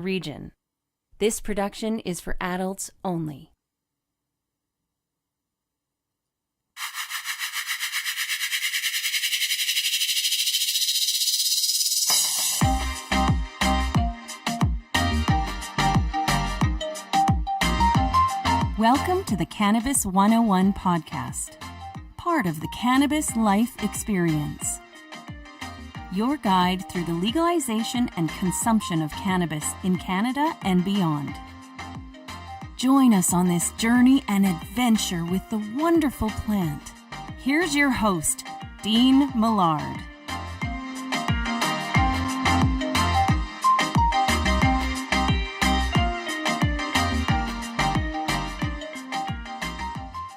region. This production is for adults only. Welcome to the Cannabis 101 podcast, part of the Cannabis Life Experience. Your guide through the legalization and consumption of cannabis in Canada and beyond. Join us on this journey and adventure with the wonderful plant. Here's your host, Dean Millard.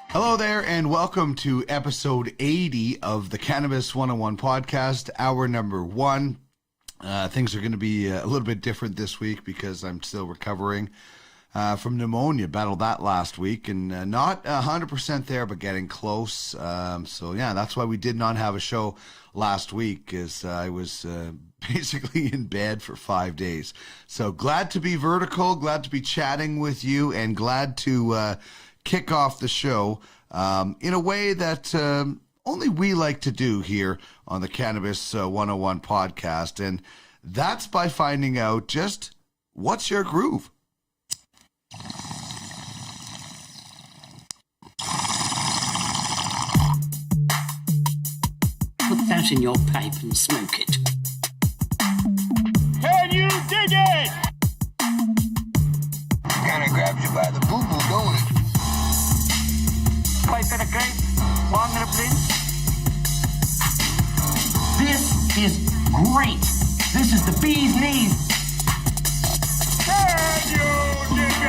Hello there, and welcome to episode 80 of the Cannabis 101 podcast, hour number 1. Things are going to be a little bit different this week because I'm still recovering from pneumonia. Battled that last week, and not 100% there, but getting close. So yeah, that's why we did not have a show last week, as I was basically in bed for 5 days. So glad to be vertical, glad to be chatting with you, and glad to kick off the show in a way that only we like to do here on the Cannabis 101 podcast, and that's by finding out just what's your groove. Put that in your pipe and smoke it. Can you dig it? Kinda grabs you by the boo-boo, don't it? Pipe it again. 1 minute, please. This is great. This is the bee's knees. Can you dig it?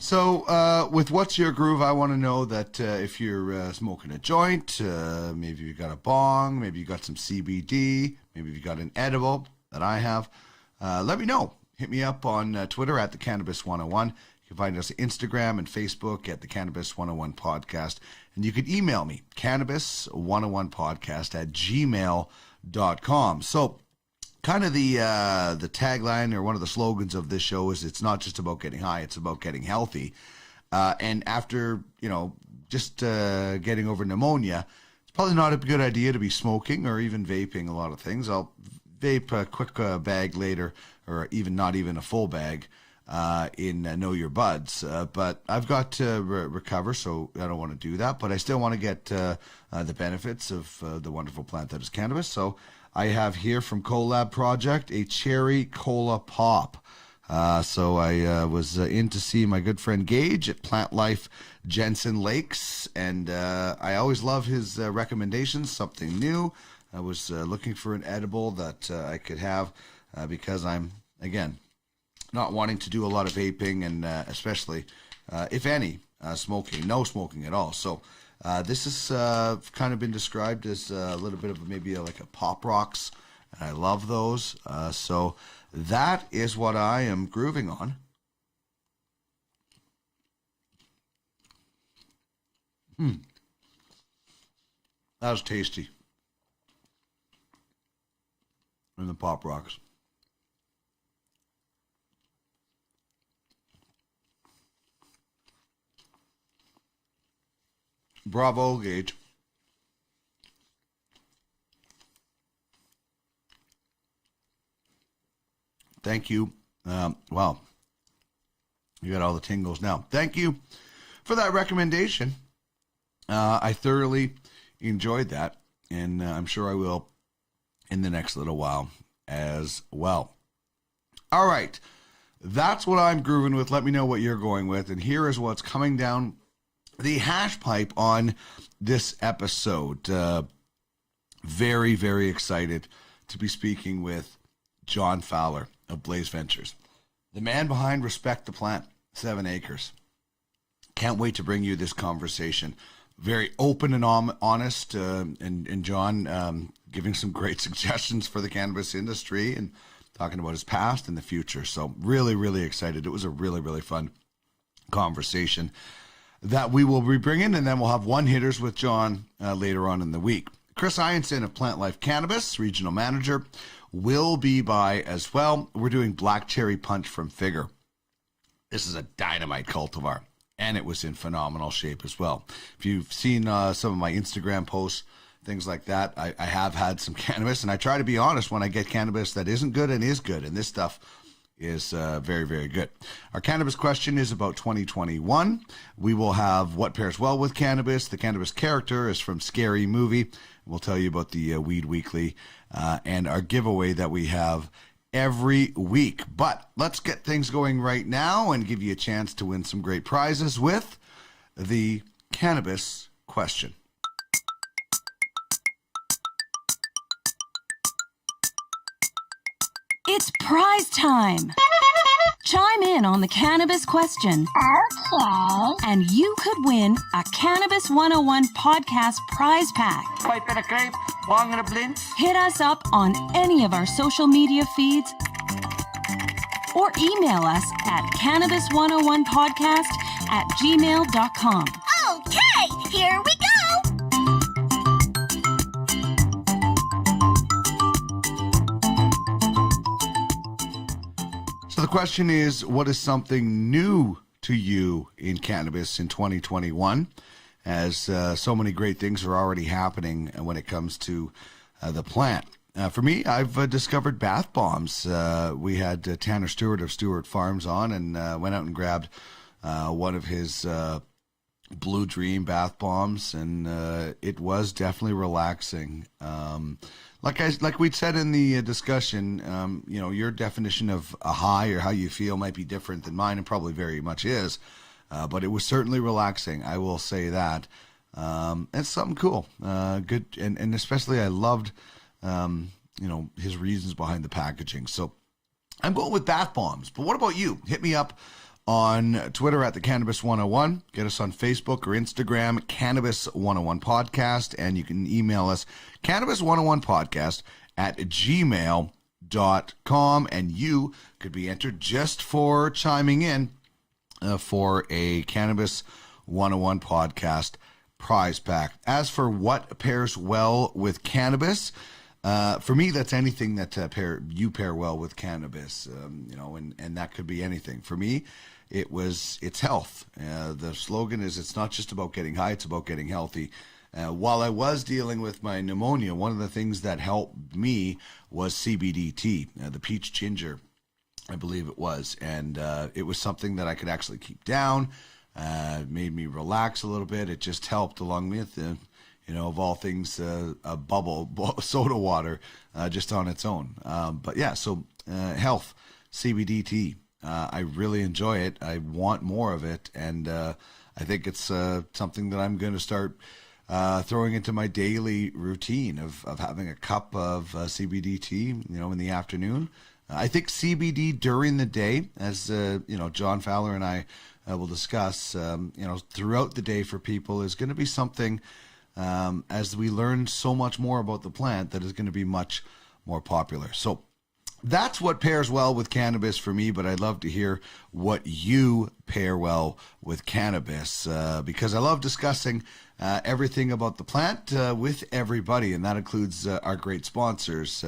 So with What's Your Groove, I want to know that if you're smoking a joint, maybe you got a bong, maybe you got some CBD, maybe you got an edible that I have, let me know. Hit me up on Twitter at the Cannabis 101. You can find us on Instagram and Facebook at the Cannabis 101 podcast. And you can email me, cannabis101podcast at gmail.com. So kind of the tagline, or one of the slogans of this show, is it's not just about getting high, it's about getting healthy. And after, just getting over pneumonia, it's probably not a good idea to be smoking or even vaping a lot of things. I'll vape a quick bag later, or not even a full bag in Know Your Buds. But I've got to recover, so I don't want to do that. But I still want to get the benefits of the wonderful plant that is cannabis. So I have here from Collab Project a cherry cola pop. So I was in to see my good friend Gage at Plant Life Jensen Lakes, and I always love his recommendations, something new. I was looking for an edible that I could have because I'm, again, not wanting to do a lot of vaping, and especially, if any, smoking, no smoking at all. So this has kind of been described as a little bit of maybe like a pop rocks, and I love those. So that is what I am grooving on. That was tasty. And the pop rocks. Bravo, Gage. Thank you. Wow. You got all the tingles now. Thank you for that recommendation. I thoroughly enjoyed that, and I'm sure I will in the next little while as well. All right. That's what I'm grooving with. Let me know what you're going with. And here is what's coming down the hash pipe on this episode. Very, very excited to be speaking with John Fowler of Blaise Ventures, the man behind Respect the Plant, 7 Acres. Can't wait to bring you this conversation. Very open and honest, and John giving some great suggestions for the cannabis industry and talking about his past and the future. So really, really excited. It was a really, really fun conversation. that we will be bringing, and then we'll have one hitters with John later on in the week. Chris Ianson of Plant Life Cannabis, regional manager, will be by as well. We're doing Black Cherry Punch from Figure. This is a dynamite cultivar, and it was in phenomenal shape as well. If you've seen some of my Instagram posts, things like that, I have had some cannabis, and I try to be honest when I get cannabis that isn't good and is good, and this stuff is very, very good. Our cannabis question is about 2021. We will have what pairs well with cannabis. The cannabis character is from Scary Movie. We'll tell you about the Weed Weekly and our giveaway that we have every week. But let's get things going right now and give you a chance to win some great prizes with the cannabis question. It's prize time. Chime in on the cannabis question. Okay. And you could win a Cannabis 101 podcast prize pack. Pipe and a crepe, bong and a blint. Hit us up on any of our social media feeds or email us at cannabis101podcast@gmail.com. Okay, here we go. So the question is, what is something new to you in cannabis in 2021? As so many great things are already happening when it comes to the plant. For me, I've discovered bath bombs. We had Tanner Stewart of Stewart Farms on and went out and grabbed one of his Blue Dream bath bombs, and it was definitely relaxing. Like we'd said in the discussion, your definition of a high or how you feel might be different than mine, and probably very much is. But it was certainly relaxing. I will say that. It's something cool, good, and especially I loved, his reasons behind the packaging. So I'm going with bath bombs. But what about you? Hit me up on Twitter at the Cannabis 101. Get us on Facebook or Instagram, Cannabis 101 Podcast, and you can email us cannabis101podcast@gmail.com, and you could be entered just for chiming in for a Cannabis 101 Podcast prize pack. As for what pairs well with cannabis, for me, that's anything that pair well with cannabis, and that could be anything. For me, it's health. The slogan is, it's not just about getting high, it's about getting healthy. While I was dealing with my pneumonia, one of the things that helped me was CBD tea, the peach ginger, I believe it was. And it was something that I could actually keep down. It made me relax a little bit. It just helped, along with, of all things, a bubble soda water just on its own. But yeah, so health, CBD tea. I really enjoy it. I want more of it. And I think it's something that I'm going to start throwing into my daily routine of having a cup of CBD tea, in the afternoon. I think CBD during the day, as John Fowler and I will discuss, throughout the day for people is going to be something, as we learn so much more about the plant, that is going to be much more popular. So that's what pairs well with cannabis for me, but I'd love to hear what you pair well with cannabis, because I love discussing everything about the plant with everybody, and that includes our great sponsors.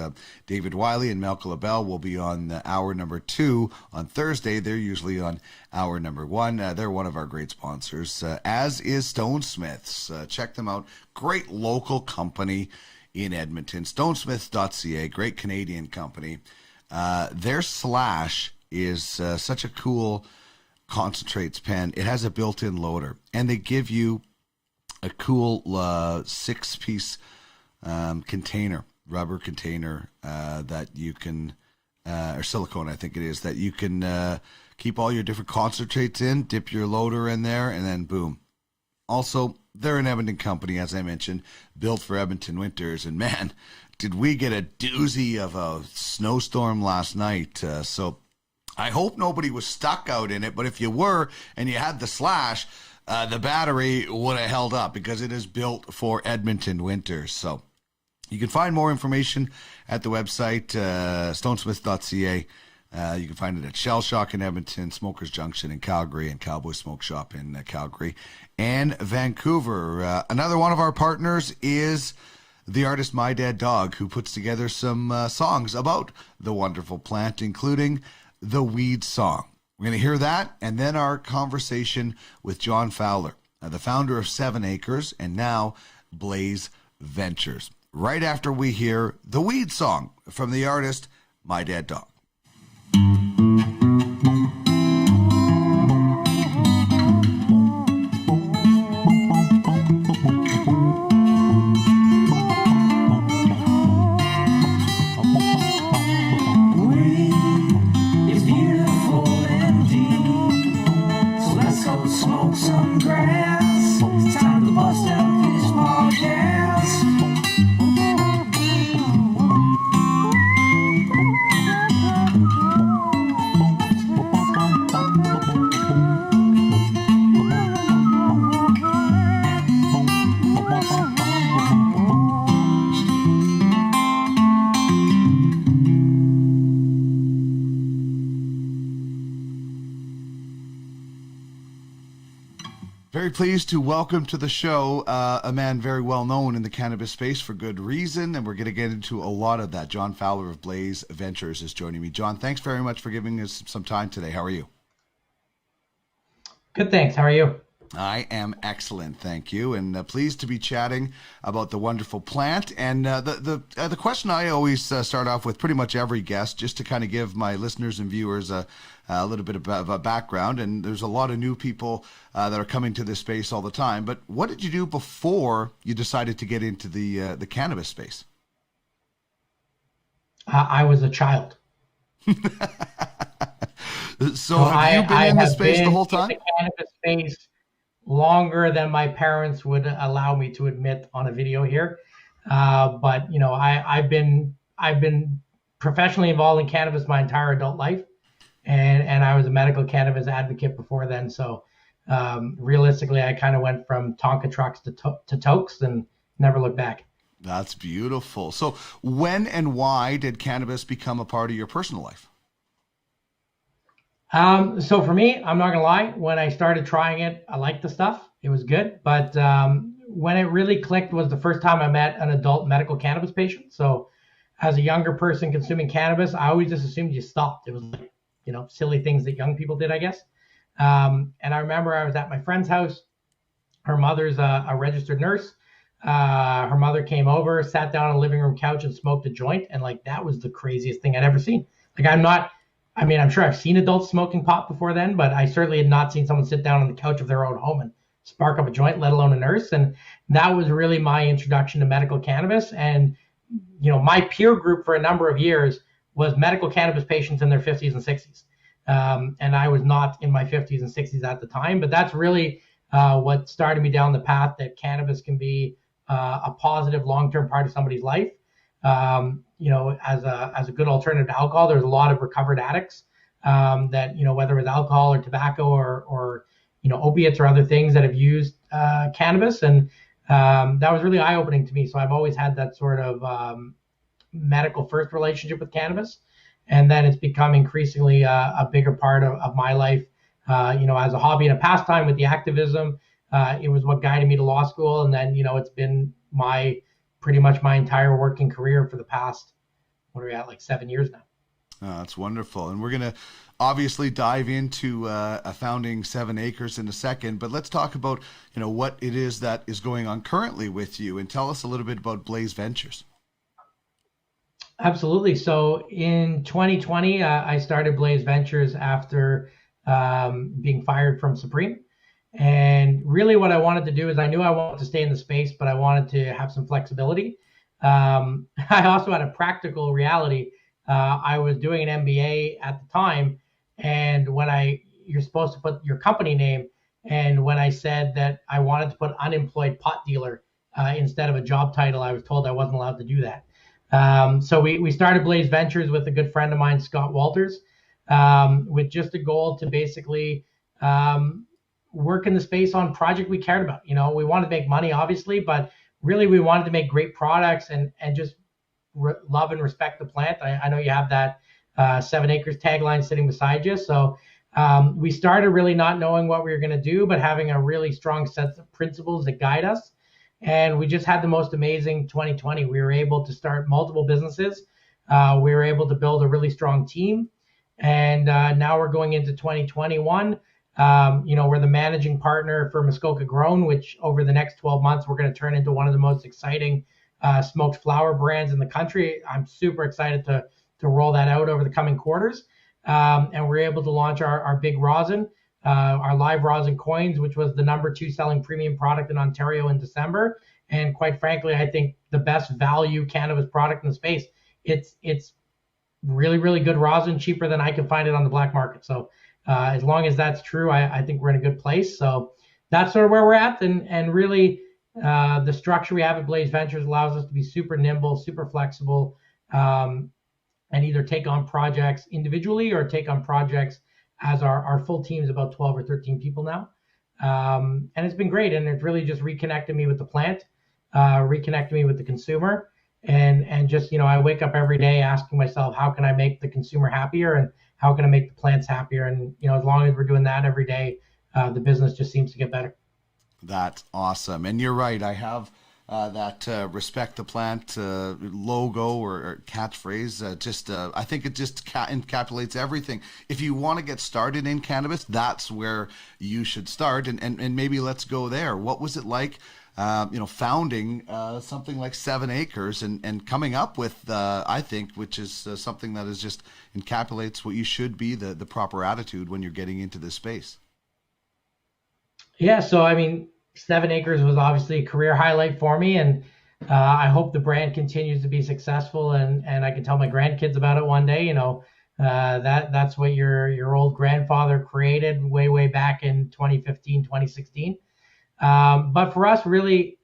David Wiley and Malcolm LaBelle will be on hour number 2 on Thursday. They're usually on hour number 1. They're one of our great sponsors, as is Stone Smiths. Check them out. Great local company in Edmonton, stonesmiths.ca, great Canadian company. Their Slash is such a cool concentrates pen. It has a built-in loader, and they give you a cool 6-piece container, rubber container that you can, or silicone, I think it is, that you can keep all your different concentrates in, dip your loader in there, and then boom. Also, they're an Edmonton company, as I mentioned, built for Edmonton winters. And man, did we get a doozy of a snowstorm last night. So I hope nobody was stuck out in it. But if you were and you had the Slash, the battery would have held up, because it is built for Edmonton winters. So you can find more information at the website, stonesmith.ca. You can find it at Shell Shock in Edmonton, Smokers Junction in Calgary, and Cowboy Smoke Shop in Calgary and Vancouver. Another one of our partners is the artist My Dead Dog, who puts together some songs about the wonderful plant, including the weed song. We're going to hear that, and then our conversation with John Fowler, the founder of 7 Acres and now Blaise Ventures, right after we hear the weed song from the artist My Dead Dog. Very pleased to welcome to the show a man very well known in the cannabis space for good reason, and we're going to get into a lot of that. John Fowler of Blaise Ventures is joining me. John, thanks very much for giving us some time today. How are you? Good, thanks. How are you? I am excellent, thank you, and pleased to be chatting about the wonderful plant. And the question I always start off with pretty much every guest, just to kind of give my listeners and viewers a little bit of a background. And there's a lot of new people that are coming to this space all the time. But what did you do before you decided to get into the cannabis space? I was a child. So have you been in the space the whole time? In the cannabis space longer than my parents would allow me to admit on a video here. But you know, I've been professionally involved in cannabis my entire adult life, and I was a medical cannabis advocate before then. So realistically, I kind of went from Tonka trucks to tokes and never looked back. That's beautiful. So when and why did cannabis become a part of your personal life? So for me, I'm not gonna lie, when I started trying it, I liked the stuff. It was good. But when it really clicked was the first time I met an adult medical cannabis patient. So as a younger person consuming cannabis, I always just assumed you stopped. It was like, you know, silly things that young people did, I guess. And I remember I was at my friend's house. Her mother's a registered nurse. Her mother came over, sat down on a living room couch and smoked a joint. And like, that was the craziest thing I'd ever seen. Like, I'm sure I've seen adults smoking pot before then, but I certainly had not seen someone sit down on the couch of their own home and spark up a joint, let alone a nurse. And that was really my introduction to medical cannabis. And, you know, my peer group for a number of years was medical cannabis patients in their 50s and 60s. And I was not in my 50s and 60s at the time, but that's really what started me down the path that cannabis can be a positive long-term part of somebody's life. You know, as a good alternative to alcohol, there's a lot of recovered addicts that, you know, whether it's alcohol or tobacco or you know, opiates or other things that have used cannabis. And that was really eye-opening to me. So I've always had that sort of medical first relationship with cannabis. And then it's become increasingly a bigger part of my life, you know, as a hobby and a pastime with the activism. It was what guided me to law school. And then, you know, it's been pretty much my entire working career for the past, what are we at, like 7 years now. That's wonderful. And we're going to obviously dive into founding 7 Acres in a second, but let's talk about, you know, what it is that is going on currently with you, and tell us a little bit about Blaise Ventures. Absolutely. So in 2020, I started Blaise Ventures after being fired from Supreme. And really what I wanted to do is I knew I wanted to stay in the space, but I wanted to have some flexibility. I also had a practical reality. I was doing an MBA at the time, and you're supposed to put your company name, and when I said that I wanted to put unemployed pot dealer instead of a job title, I was told I wasn't allowed to do that. So we started Blaise Ventures with a good friend of mine, Scott Walters, with just a goal to basically work in the space on project we cared about. You know, we wanted to make money, obviously, but really we wanted to make great products and just love and respect the plant. I know you have that 7 Acres tagline sitting beside you. So we started really not knowing what we were going to do, but having a really strong set of principles that guide us. And we just had the most amazing 2020. We were able to start multiple businesses. We were able to build a really strong team. And now we're going into 2021. We're the managing partner for Muskoka Grown, which over the next 12 months, we're going to turn into one of the most exciting smoked flower brands in the country. I'm super excited to roll that out over the coming quarters. And we're able to launch our big rosin, our live rosin coins, which was the number 2 selling premium product in Ontario in December. And quite frankly, I think the best value cannabis product in the space. It's really, really good rosin, cheaper than I can find it on the black market. So as long as that's true, I think we're in a good place. So that's sort of where we're at. And really, the structure we have at Blaise Ventures allows us to be super nimble, super flexible, and either take on projects individually or take on projects as our full team is about 12 or 13 people now. And it's been great. And it's really just reconnected me with the plant, reconnected me with the consumer. And just, I wake up every day asking myself, how can I make the consumer happier and how can I make the plants happier? And, as long as we're doing that every day, the business just seems to get better. That's awesome. And you're right. I have that respect the plant logo or catchphrase. I think it just encapsulates everything. If you want to get started in cannabis, that's where you should start. And maybe let's go there. What was it like, founding something like 7 Acres and coming up with, I think, which is something that is just encapsulates what you should be, the proper attitude when you're getting into this space. Yeah, so 7 Acres was obviously a career highlight for me, and I hope the brand continues to be successful, and I can tell my grandkids about it one day. That's what your old grandfather created way back in 2015, 2016. But for us, really,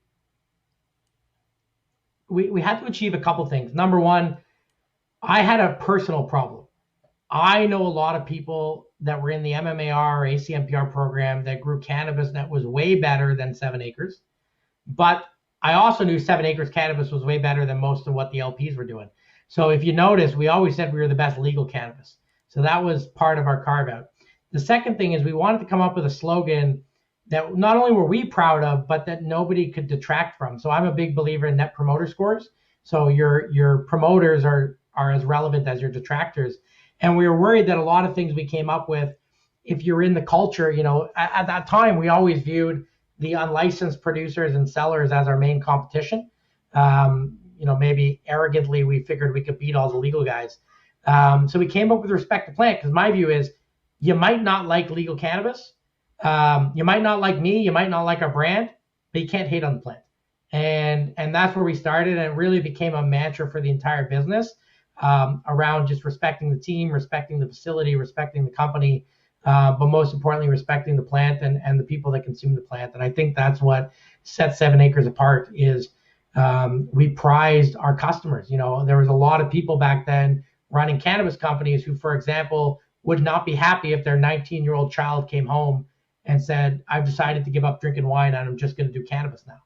we had to achieve a couple things. Number one, I had a personal problem. I know a lot of people that were in the MMAR or ACMPR program that grew cannabis that was way better than 7 Acres. But I also knew 7 Acres cannabis was way better than most of what the LPs were doing. So if you notice, we always said we were the best legal cannabis. So that was part of our carve out. The second thing is we wanted to come up with a slogan that not only were we proud of, but that nobody could detract from. So I'm a big believer in net promoter scores. So your promoters are as relevant as your detractors. And we were worried that a lot of things we came up with, if you're in the culture, at that time, we always viewed the unlicensed producers and sellers as our main competition. Maybe arrogantly, we figured we could beat all the legal guys. So we came up with Respect the Plant, because my view is you might not like legal cannabis. You might not like me. You might not like our brand, but you can't hate on the plant. And that's where we started. And it really became a mantra for the entire business. Around just respecting the team, respecting the facility, respecting the company, but most importantly, respecting the plant and the people that consume the plant. And I think that's what sets 7 Acres apart is we prized our customers. There was a lot of people back then running cannabis companies who, for example, would not be happy if their 19-year-old child came home and said, I've decided to give up drinking wine and I'm just going to do cannabis now.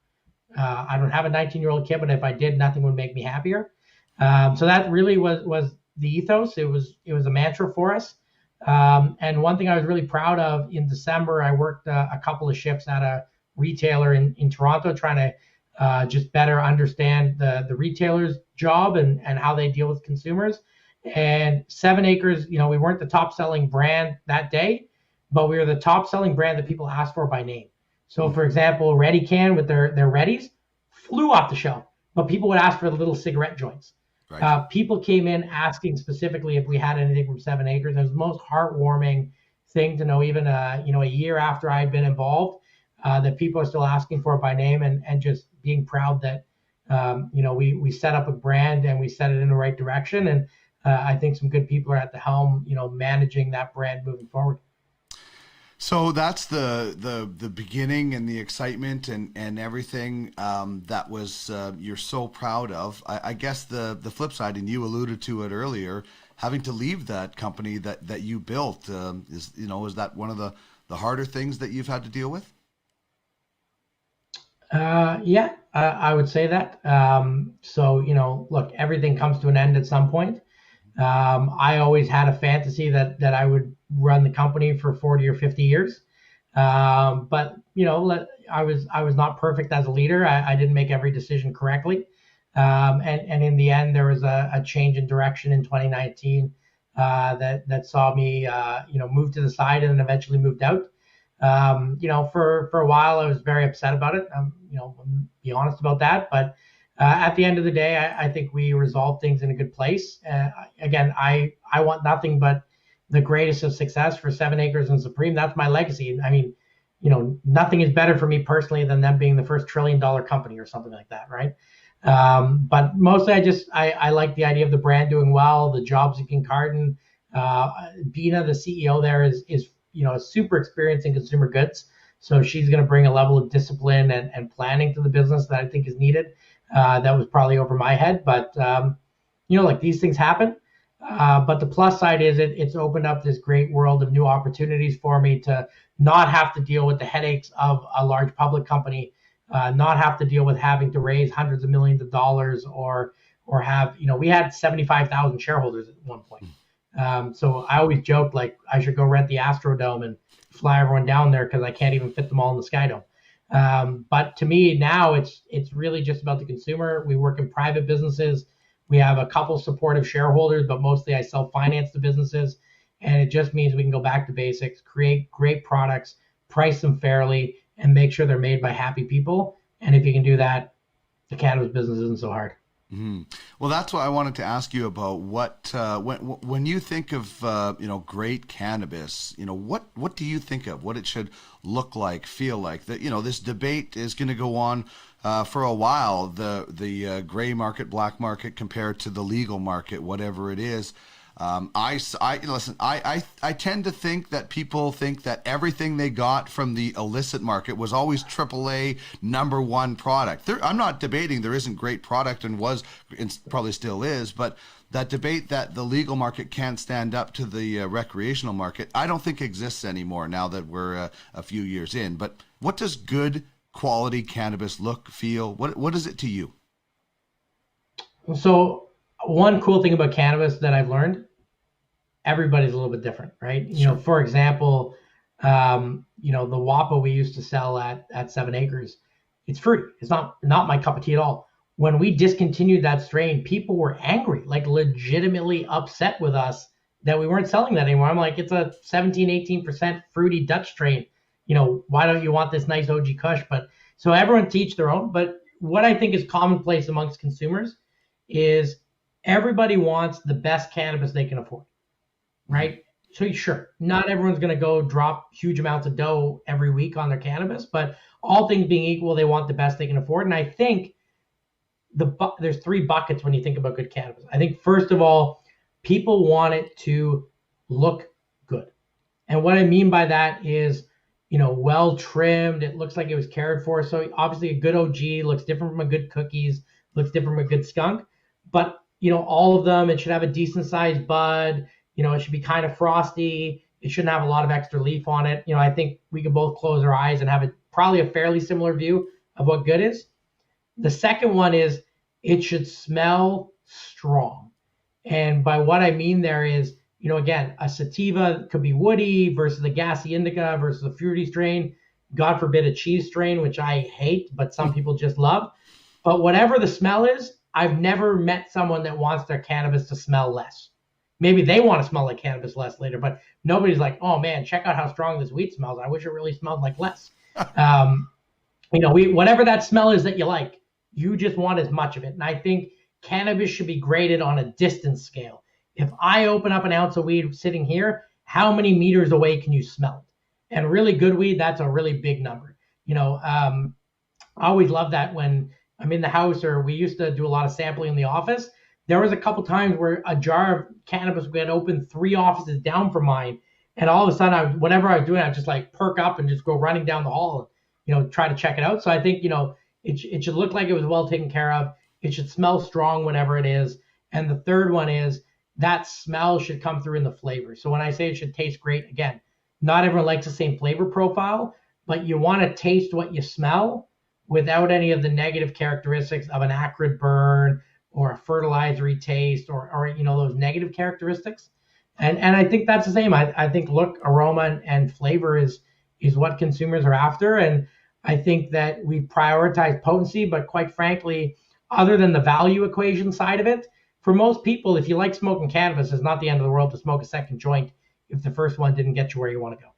I don't have a 19-year-old kid, but if I did, nothing would make me happier. So that really was the ethos. It was a mantra for us. And one thing I was really proud of in December, I worked a couple of shifts at a retailer in Toronto, trying to just better understand the retailer's job and how they deal with consumers. And 7 Acres, we weren't the top selling brand that day, but we were the top selling brand that people asked for by name. So for example, Ready Can with their Reddies flew off the shelf, but people would ask for the little cigarette joints. Right. People came in asking specifically if we had anything from 7 Acres. It was the most heartwarming thing to know, even a year after I had been involved, that people are still asking for it by name and just being proud that we set up a brand and we set it in the right direction. And I think some good people are at the helm, managing that brand moving forward. So that's the beginning and the excitement and everything that was you're so proud of. I guess the flip side, and you alluded to it earlier, having to leave that company that you built is that one of the harder things that you've had to deal with? Yeah, I would say that. So look, everything comes to an end at some point. I always had a fantasy that I would run the company for 40 or 50 years. But I was not perfect as a leader. I didn't make every decision correctly. And in the end, there was a change in direction in 2019 that saw me move to the side and then eventually moved out. For a while, I was very upset about it. Be honest about that. But at the end of the day, I think we resolved things in a good place. Again, I want nothing but the greatest of success for 7 Acres and Supreme. That's my legacy. I mean, nothing is better for me personally than them being the first $1 trillion company or something like that, right? But mostly I like the idea of the brand doing well, the jobs in Kincardine. Bina, the CEO there, is super experienced in consumer goods. So she's going to bring a level of discipline and planning to the business that I think is needed. That was probably over my head, but these things happen. But the plus side is it's opened up this great world of new opportunities for me to not have to deal with the headaches of a large public company, not have to deal with having to raise hundreds of millions of dollars or have, we had 75,000 shareholders at one point. So I always joked like I should go rent the Astrodome and fly everyone down there because I can't even fit them all in the Skydome. But to me now it's really just about the consumer. We work in private businesses. We have a couple supportive shareholders, but mostly I self-finance the businesses. And it just means we can go back to basics, create great products, price them fairly, and make sure they're made by happy people. And if you can do that, the cannabis business isn't so hard. Mm-hmm. Well, that's what I wanted to ask you about. What when you think of great cannabis, what do you think of? What it should look like, feel like? That this debate is going to go on for a while. The gray market, black market compared to the legal market, whatever it is. I tend to think that people think that everything they got from the illicit market was always AAA #1 product. I'm not debating there isn't great product and probably still is, but that debate that the legal market can't stand up to the recreational market, I don't think exists anymore now that we're a few years in. But what does good quality cannabis look, feel? What is it to you? So one cool thing about cannabis that I've learned, everybody's a little bit different, right? Sure. For example, the WAPA we used to sell at 7 Acres, it's fruity. It's not my cup of tea at all. When we discontinued that strain, people were angry, like legitimately upset with us that we weren't selling that anymore. I'm like, it's a 17-18% fruity Dutch strain. Why don't you want this nice OG Kush? But so everyone to each their own. But what I think is commonplace amongst consumers is everybody wants the best cannabis they can afford, right? So sure, not everyone's going to go drop huge amounts of dough every week on their cannabis, but all things being equal, they want the best they can afford. And I think there's 3 buckets when you think about good cannabis. I think first of all, people want it to look good. And what I mean by that is, well trimmed. It looks like it was cared for. So obviously a good OG looks different from a good cookies, looks different from a good skunk. But, all of them, it should have a decent sized bud. It should be kind of frosty. It shouldn't have a lot of extra leaf on it. I think we can both close our eyes and have probably a fairly similar view of what good is. The second one is it should smell strong. And by what I mean there is, again, a sativa could be woody versus a gassy indica versus a fruity strain. God forbid a cheese strain, which I hate, but some people just love. But whatever the smell is, I've never met someone that wants their cannabis to smell less. Maybe they want to smell like cannabis less later, but nobody's like, oh man, check out how strong this weed smells. I wish it really smelled like less. Whatever that smell is that you like, you just want as much of it. And I think cannabis should be graded on a distance scale. If I open up an ounce of weed sitting here, how many meters away can you smell it? And really good weed, that's a really big number. I always love that when I'm in the house or we used to do a lot of sampling in the office. There was a couple times where a jar of cannabis we had opened 3 offices down from mine. And all of a sudden, whatever I was doing, I'd just like perk up and just go running down the hall and, try to check it out. So I think, it should look like it was well taken care of. It should smell strong, whatever it is. And the third one is that smell should come through in the flavor. So when I say it should taste great, again, not everyone likes the same flavor profile, but you want to taste what you smell without any of the negative characteristics of an acrid burn or a fertilizery taste or those negative characteristics. And I think that's the same. I think look, aroma and flavor is what consumers are after. And I think that we prioritize potency, but quite frankly, other than the value equation side of it, for most people, if you like smoking cannabis, it's not the end of the world to smoke a second joint if the first one didn't get you where you want to go.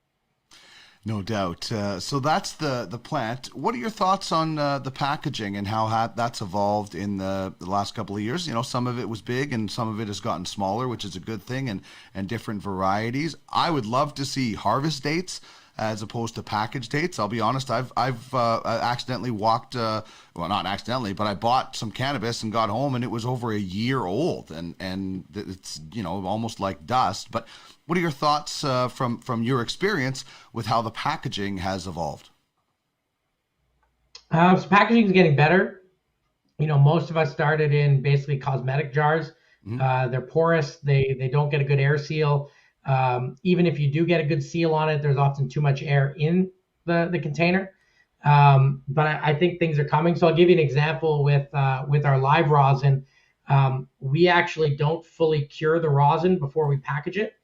No doubt. So that's the plant. What are your thoughts on the packaging and how that's evolved in the last couple of years? Some of it was big and some of it has gotten smaller, which is a good thing, and different varieties. I would love to see harvest dates as opposed to package dates. I'll be honest, I've accidentally walked, well, not accidentally, but I bought some cannabis and got home and it was over a year old, and it's almost like dust. But what are your thoughts from your experience with how the packaging has evolved? So packaging is getting better. Most of us started in basically cosmetic jars. Mm-hmm. They're porous. They don't get a good air seal. Even if you do get a good seal on it, there's often too much air in the container. But I think things are coming. So I'll give you an example with our live rosin. We actually don't fully cure the rosin before we package it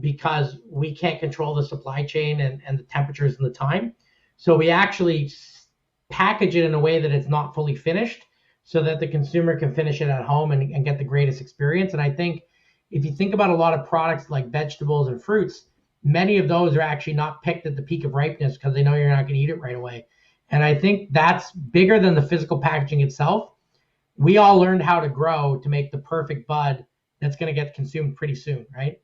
because we can't control the supply chain and the temperatures and the time. So we actually package it in a way that it's not fully finished so that the consumer can finish it at home and get the greatest experience. And I think if you think about a lot of products like vegetables and fruits, many of those are actually not picked at the peak of ripeness because they know you're not going to eat it right away. And I think that's bigger than the physical packaging itself. We all learned how to grow to make the perfect bud that's going to get consumed pretty soon, right?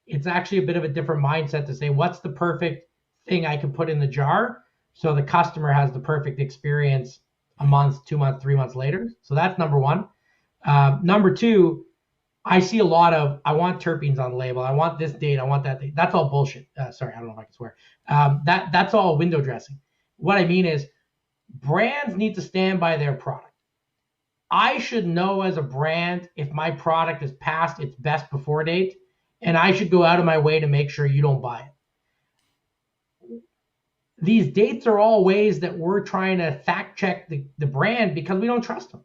It's actually a bit of a different mindset to say, what's the perfect thing I can put in the jar so the customer has the perfect experience a month, 2 months, 3 months later. So that's number one. Number two, I see a lot of, I want terpenes on the label. I want this date. I want that date. That's all bullshit. Sorry, I don't know if I can swear. That's all window dressing. What I mean is brands need to stand by their product. I should know as a brand if my product is past its best before date, and I should go out of my way to make sure you don't buy it. These dates are all ways that we're trying to fact check the brand because we don't trust them.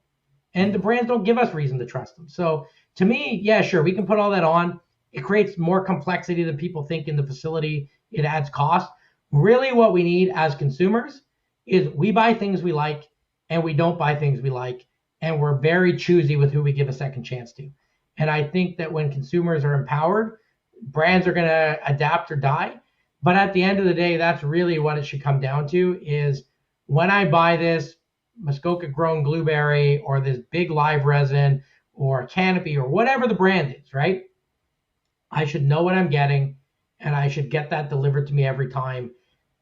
And the brands don't give us reason to trust them. So to me, yeah, sure, we can put all that on. It creates more complexity than people think in the facility. It adds cost. Really what we need as consumers is we buy things we like and we don't buy things we like. And we're very choosy with who we give a second chance to. And I think that when consumers are empowered, brands are going to adapt or die. But at the end of the day, that's really what it should come down to is when I buy this Muskoka grown blueberry or this big live resin or Canopy or whatever the brand is, right? I should know what I'm getting and I should get that delivered to me every time.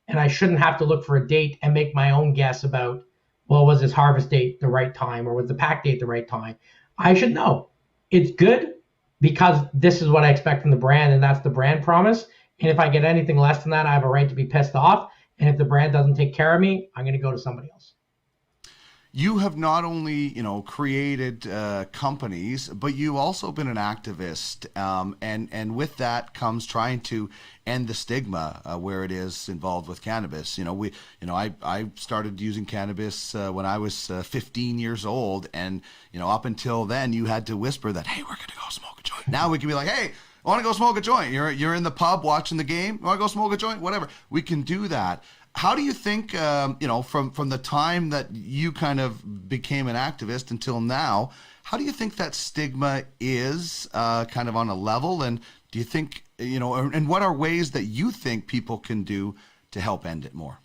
And I shouldn't have to look for a date and make my own guess about, well, was this harvest date the right time or was the pack date the right time? I should know. It's good because this is what I expect from the brand and that's the brand promise. And if I get anything less than that, I have a right to be pissed off. And if the brand doesn't take care of me, I'm going to go to somebody else. You have not only, created companies, but you've also been an activist, and with that comes trying to end the stigma where it is involved with cannabis. I started using cannabis when I was 15 years old, and up until then, you had to whisper that, hey, we're gonna go smoke a joint. Now we can be like, hey, I want to go smoke a joint. You're in the pub watching the game. You want to go smoke a joint? Whatever. We can do that. How do you think, from the time that you kind of became an activist until now, how do you think that stigma is kind of on a level? And do you think, and what are ways that you think people can do to help end it more?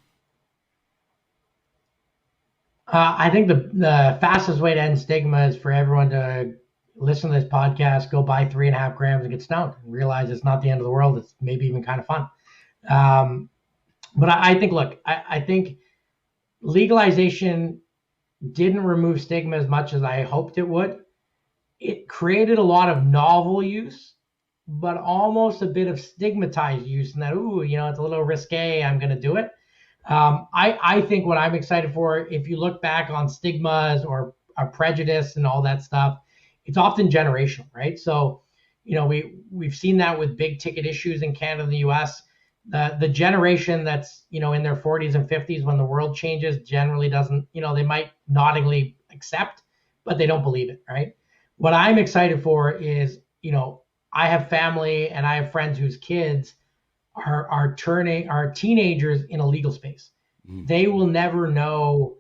I think the fastest way to end stigma is for everyone to listen to this podcast, go buy 3.5 grams and get stoned and realize it's not the end of the world. It's maybe even kind of fun. But I think, look, I think legalization didn't remove stigma as much as I hoped it would. It created a lot of novel use, but almost a bit of stigmatized use in that, it's a little risque, I'm going to do it. I think what I'm excited for, if you look back on stigmas or prejudice and all that stuff, it's often generational, right? So, we've seen that with big ticket issues in Canada and the US. The generation that's, in their 40s and 50s when the world changes generally doesn't, they might noddingly accept, but they don't believe it, right? what I'm excited for is, I have family and I have friends whose kids are teenagers in a legal space. They will never know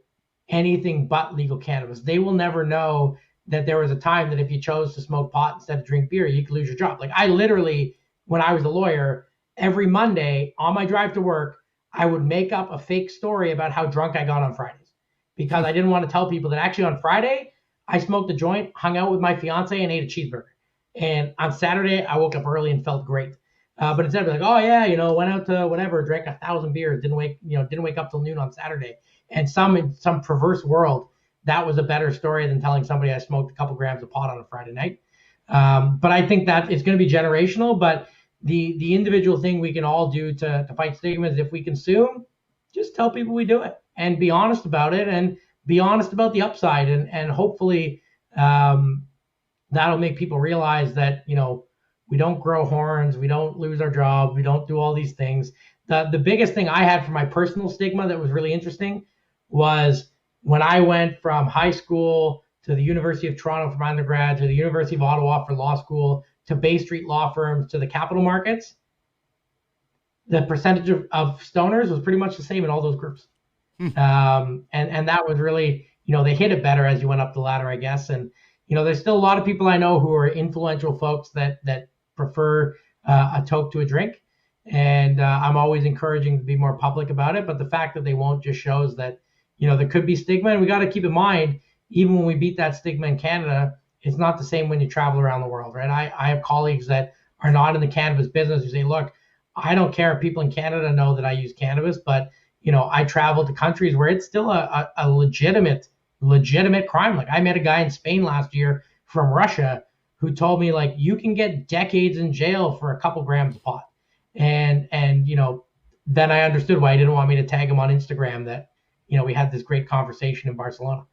anything but legal cannabis. They will never know that there was a time that if you chose to smoke pot instead of drink beer, you could lose your job. Like I literally, when I was a lawyer, every Monday on my drive to work, I would make up a fake story about how drunk I got on Fridays because I didn't want to tell people that actually on Friday, I smoked a joint, hung out with my fiance, and ate a cheeseburger. And on Saturday, I woke up early and felt great. But instead of like, oh yeah, went out to whatever, drank 1,000 beers, didn't wake up till noon on Saturday. And in some perverse world, that was a better story than telling somebody I smoked a couple grams of pot on a Friday night. But I think that it's going to be generational. But the individual thing we can all do to fight stigma is if we consume, just tell people we do it and be honest about it and be honest about the upside. And hopefully that'll make people realize that, we don't grow horns, we don't lose our job, we don't do all these things. The biggest thing I had for my personal stigma that was really interesting was when I went from high school to the University of Toronto for my undergrad, to the University of Ottawa for law school, to Bay Street law firms, to the capital markets, the percentage of stoners was pretty much the same in all those groups. And that was really, they hit it better as you went up the ladder, I guess. And, there's still a lot of people I know who are influential folks that prefer a toke to a drink. And I'm always encouraging to be more public about it. But the fact that they won't just shows that, there could be stigma. And we got to keep in mind, even when we beat that stigma in Canada, it's not the same when you travel around the world, right? I have colleagues that are not in the cannabis business who say, look, I don't care if people in Canada know that I use cannabis, but, I travel to countries where it's still a legitimate crime. Like I met a guy in Spain last year from Russia who told me like, you can get decades in jail for a couple grams of pot. And then I understood why he didn't want me to tag him on Instagram that, we had this great conversation in Barcelona.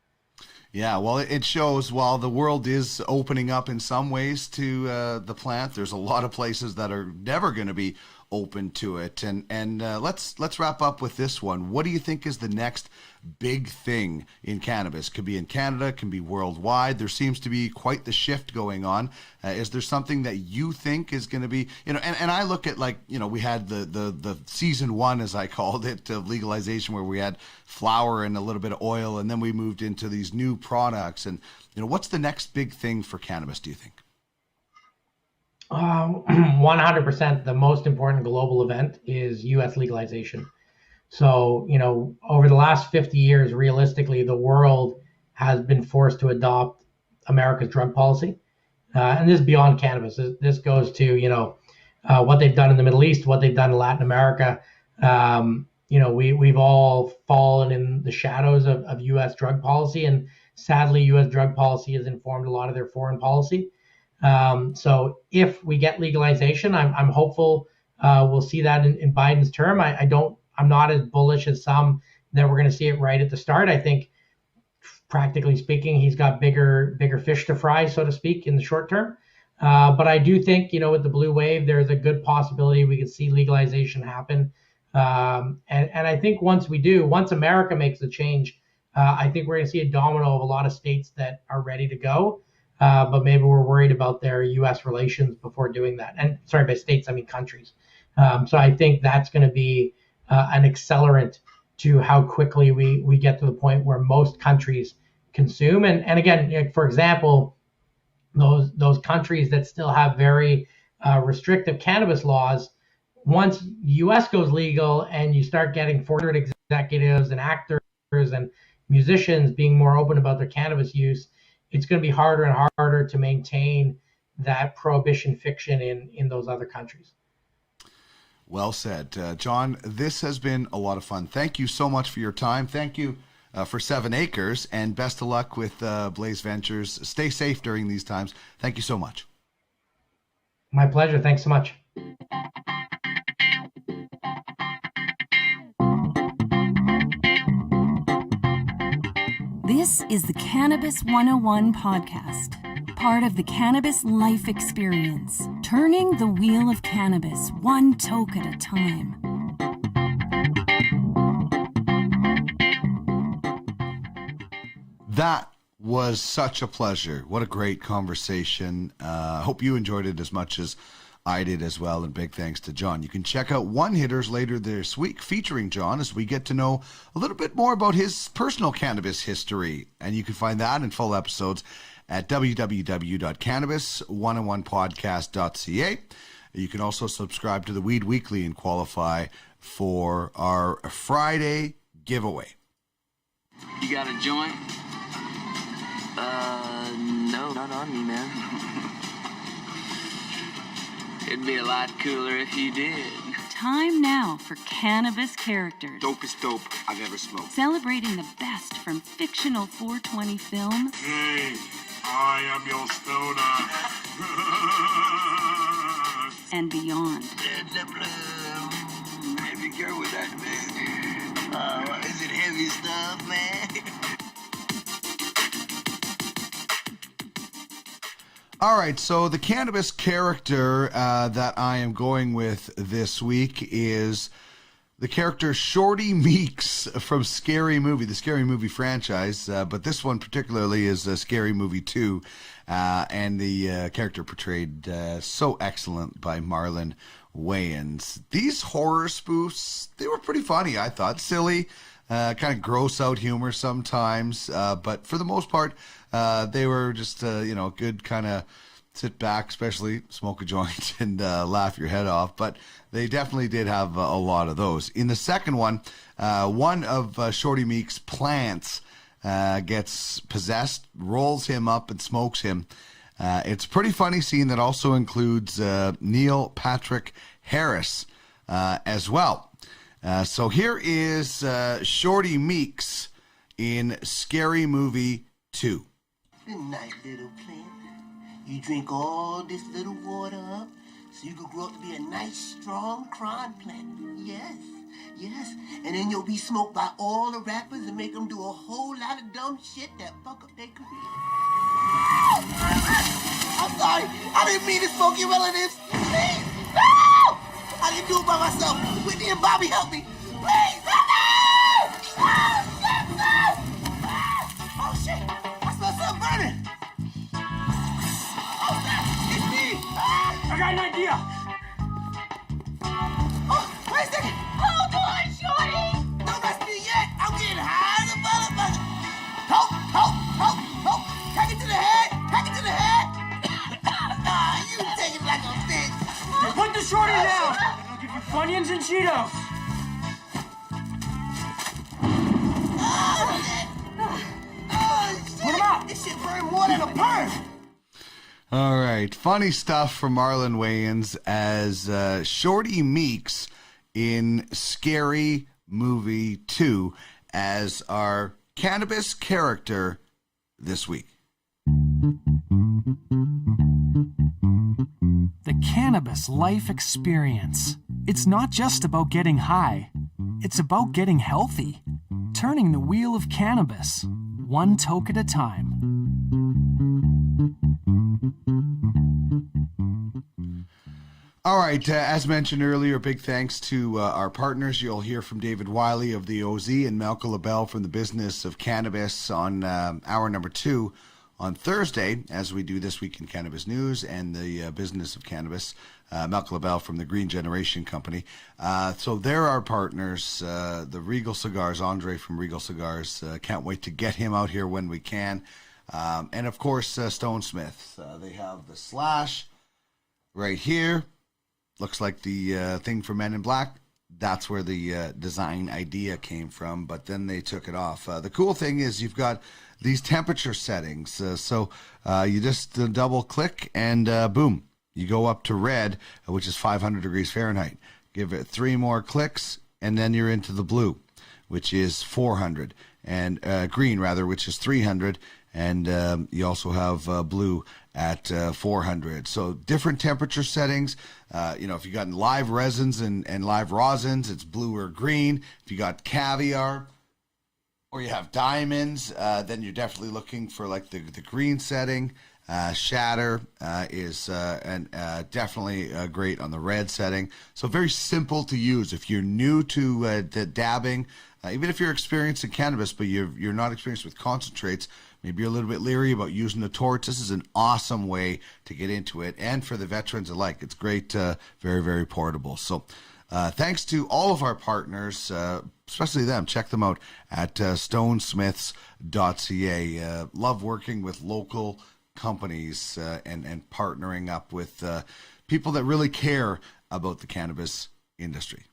Yeah, well, it shows while the world is opening up in some ways to the plant, there's a lot of places that are never going to be open to it. And let's wrap up with this one. What do you think is the next big thing in cannabis? Could be in Canada, can be worldwide. There seems to be quite the shift going on. Is there something that you think is going to be, and I look at we had the season one, as I called it, of legalization, where we had flour and a little bit of oil, and then we moved into these new products. And, what's the next big thing for cannabis, do you think? 100% the most important global event is U.S. legalization. So, over the last 50 years, realistically, the world has been forced to adopt America's drug policy. And this is beyond cannabis. This goes to, what they've done in the Middle East, what they've done in Latin America. We've all fallen in the shadows of U.S. drug policy. And sadly, U.S. drug policy has informed a lot of their foreign policy. So if we get legalization, I'm hopeful we'll see that in Biden's term. I'm not as bullish as some that we're going to see it right at the start. I think, practically speaking, he's got bigger fish to fry, so to speak, in the short term. But I do think, with the blue wave, there's a good possibility we could see legalization happen. And I think once America makes the change, I think we're going to see a domino of a lot of states that are ready to go. But maybe we're worried about their U.S. relations before doing that. And sorry, by states, I mean countries. So I think that's going to be an accelerant to how quickly we get to the point where most countries consume. And again, for example, those countries that still have very restrictive cannabis laws, once the U.S. goes legal and you start getting foreign executives and actors and musicians being more open about their cannabis use, it's going to be harder and harder to maintain that prohibition fiction in those other countries. Well said. John, this has been a lot of fun. Thank you so much for your time. Thank you for 7 Acres, and best of luck with Blaise Ventures. Stay safe during these times. Thank you so much. My pleasure. Thanks so much. This is the Cannabis 101 podcast, part of the Cannabis Life Experience, turning the wheel of cannabis one toke at a time. That was such a pleasure. What a great conversation. I hope you enjoyed it as much as I did as well, and big thanks to John. You can check out One Hitters later this week featuring John as we get to know a little bit more about his personal cannabis history, and you can find that in full episodes at www.cannabis101podcast.ca. You can also subscribe to the Weed Weekly and qualify for our Friday giveaway. You got a joint? No, not on me, man. It'd be a lot cooler if you did. Time now for Cannabis Characters. Dopest dope I've ever smoked. Celebrating the best from fictional 420 film Hey, I am your stoner. and beyond. Heavy girl with that, man. Is it heavy stuff, man? All right, so the cannabis character that I am going with this week is the character Shorty Meeks from Scary Movie, the Scary Movie franchise, but this one particularly is Scary Movie 2, and the character portrayed so excellent by Marlon Wayans. These horror spoofs, they were pretty funny, I thought. Silly, kind of gross out humor sometimes, but for the most part, they were just, good kind of sit back, especially smoke a joint and laugh your head off. But they definitely did have a lot of those. In the second one, one of Shorty Meek's plants gets possessed, rolls him up and smokes him. It's a pretty funny scene that also includes Neil Patrick Harris as well. So here is Shorty Meeks in Scary Movie 2. Good night, little plant. You drink all this little water up so you can grow up to be a nice, strong crime plant. Yes, yes. And then you'll be smoked by all the rappers and make them do a whole lot of dumb shit that fuck up their career. I'm sorry. I didn't mean to smoke your relatives. Please, no! I didn't do it by myself. Whitney and Bobby help me. Please, help me! Oh, shit. I smell something burning. Oh, snap. It's me. I got an idea. Oh, wait a second. Hold on, Shorty. Don't rush me yet. I'm getting high as a motherfucker. Hope. Take it to the head. Nah, you take it like a bitch. Put the shorty down. I'll give you Funyuns and Cheetos. Put him out. This shit burn more than a burn. All right, funny stuff from Marlon Wayans as Shorty Meeks in Scary Movie 2 as our cannabis character this week. The cannabis life experience. It's not just about getting high. It's about getting healthy. Turning the wheel of cannabis, one toke at a time. All right, as mentioned earlier, big thanks to our partners. You'll hear from David Wiley of the OZ and Malcolm LaBelle from the Business of Cannabis on hour number 2 on Thursday, as we do This Week in Cannabis News and the Business of Cannabis. Malcolm LaBelle from the Green Generation Company. So they're our partners. The Regal Cigars, Andre from Regal Cigars. Can't wait to get him out here when we can. And of course, Stone Smith. They have the Slash right here. Looks like the thing for Men in Black. That's where the design idea came from, but then they took it off. The cool thing is you've got these temperature settings. So you just double click and boom, you go up to red, which is 500 degrees Fahrenheit. Give it 3 more clicks and then you're into the blue, which is 400, and green rather, which is 300. And you also have blue at 400. So different temperature settings. If you got live resins and live rosins, it's blue or green. If you got caviar or you have diamonds, then you're definitely looking for like the green setting. Shatter is definitely great on the red setting. So very simple to use. If you're new to dabbing, even if you're experienced in cannabis, but you're not experienced with concentrates, maybe you're a little bit leery about using the torch, this is an awesome way to get into it. And for the veterans alike, it's great, very, very portable. So thanks to all of our partners, especially them. Check them out at stonesmiths.ca. Love working with local companies and partnering up with people that really care about the cannabis industry.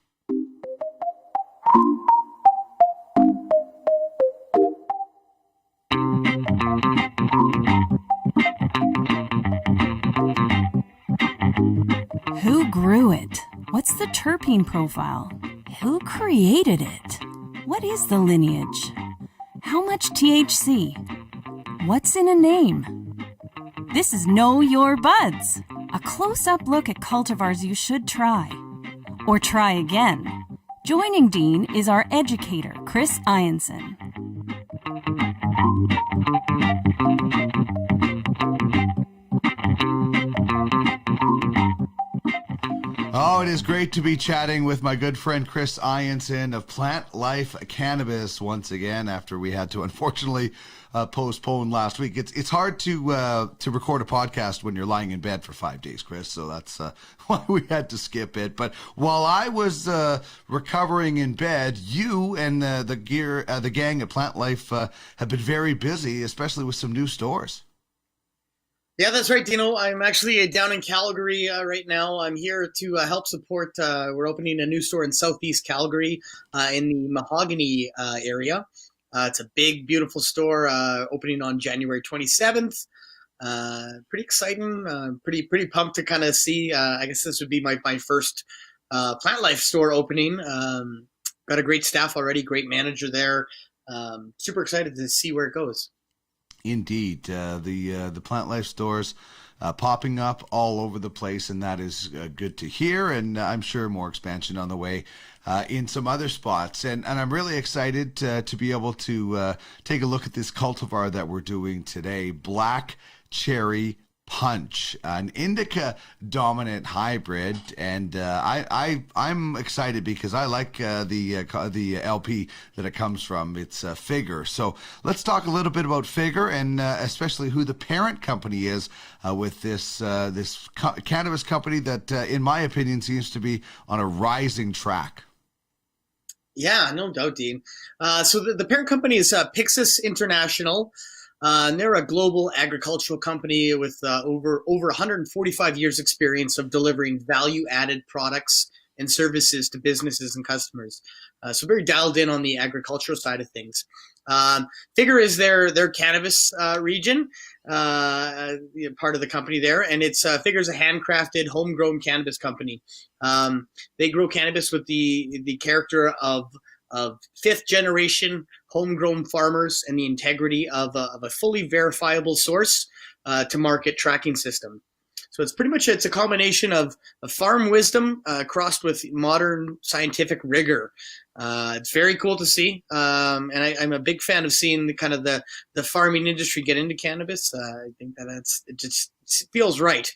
Who grew it? What's the terpene profile? Who created it? What is the lineage? How much THC? What's in a name? This is Know Your Buds, a close-up look at cultivars you should try. Or try again. Joining Dean is our educator, Chris Ianson. Oh, it is great to be chatting with my good friend Chris Ianson of Plant Life Cannabis once again after we had to unfortunately postpone last week. It's hard to record a podcast when you're lying in bed for 5 days, Chris, so that's why we had to skip it. But while I was recovering in bed, you and the gang at Plant Life have been very busy, especially with some new stores. Yeah, that's right, Dino. I'm actually down in Calgary right now. I'm here to help support. We're opening a new store in Southeast Calgary in the Mahogany area. It's a big, beautiful store opening on January 27th. Pretty exciting. Pretty pumped to kind of see. I guess this would be my first Plant Life store opening. Got a great staff already, great manager there. Super excited to see where it goes. Indeed, the Plant Life stores popping up all over the place, and that is good to hear. And I'm sure more expansion on the way in some other spots. And I'm really excited to be able to take a look at this cultivar that we're doing today, Black Cherry Punch, an indica dominant hybrid, and I'm excited because I like the LP that it comes from. It's Figure. So let's talk a little bit about Figure and especially who the parent company is with this cannabis company that, in my opinion, seems to be on a rising track. Yeah, no doubt, Dean. So the parent company is Pixis International. And they're a global agricultural company with over 145 years experience of delivering value-added products and services to businesses and customers. So very dialed in on the agricultural side of things. Figure is their cannabis region, part of the company there, and it's Figure's a handcrafted, homegrown cannabis company. They grow cannabis with the character of fifth generation homegrown farmers and the integrity of a fully verifiable source to market tracking system. So it's a combination of farm wisdom crossed with modern scientific rigor. It's very cool to see, and I'm a big fan of seeing the farming industry get into cannabis. I think it just feels right.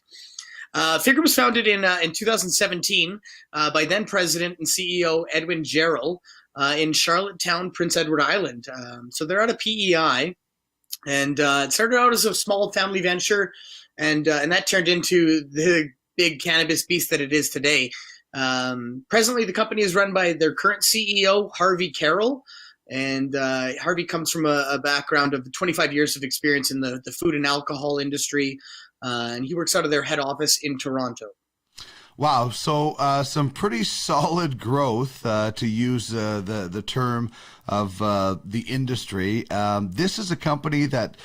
Figure was founded in 2017 by then President and CEO Edwin Jarrell in Charlottetown, Prince Edward Island. So they're out of PEI, and it started out as a small family venture, and that turned into the big cannabis beast that it is today. Presently, the company is run by their current CEO, Harvey Carroll, and Harvey comes from a background of 25 years of experience in the food and alcohol industry, and he works out of their head office in Toronto. Wow, so some pretty solid growth, to use the term of the industry. This is a company that,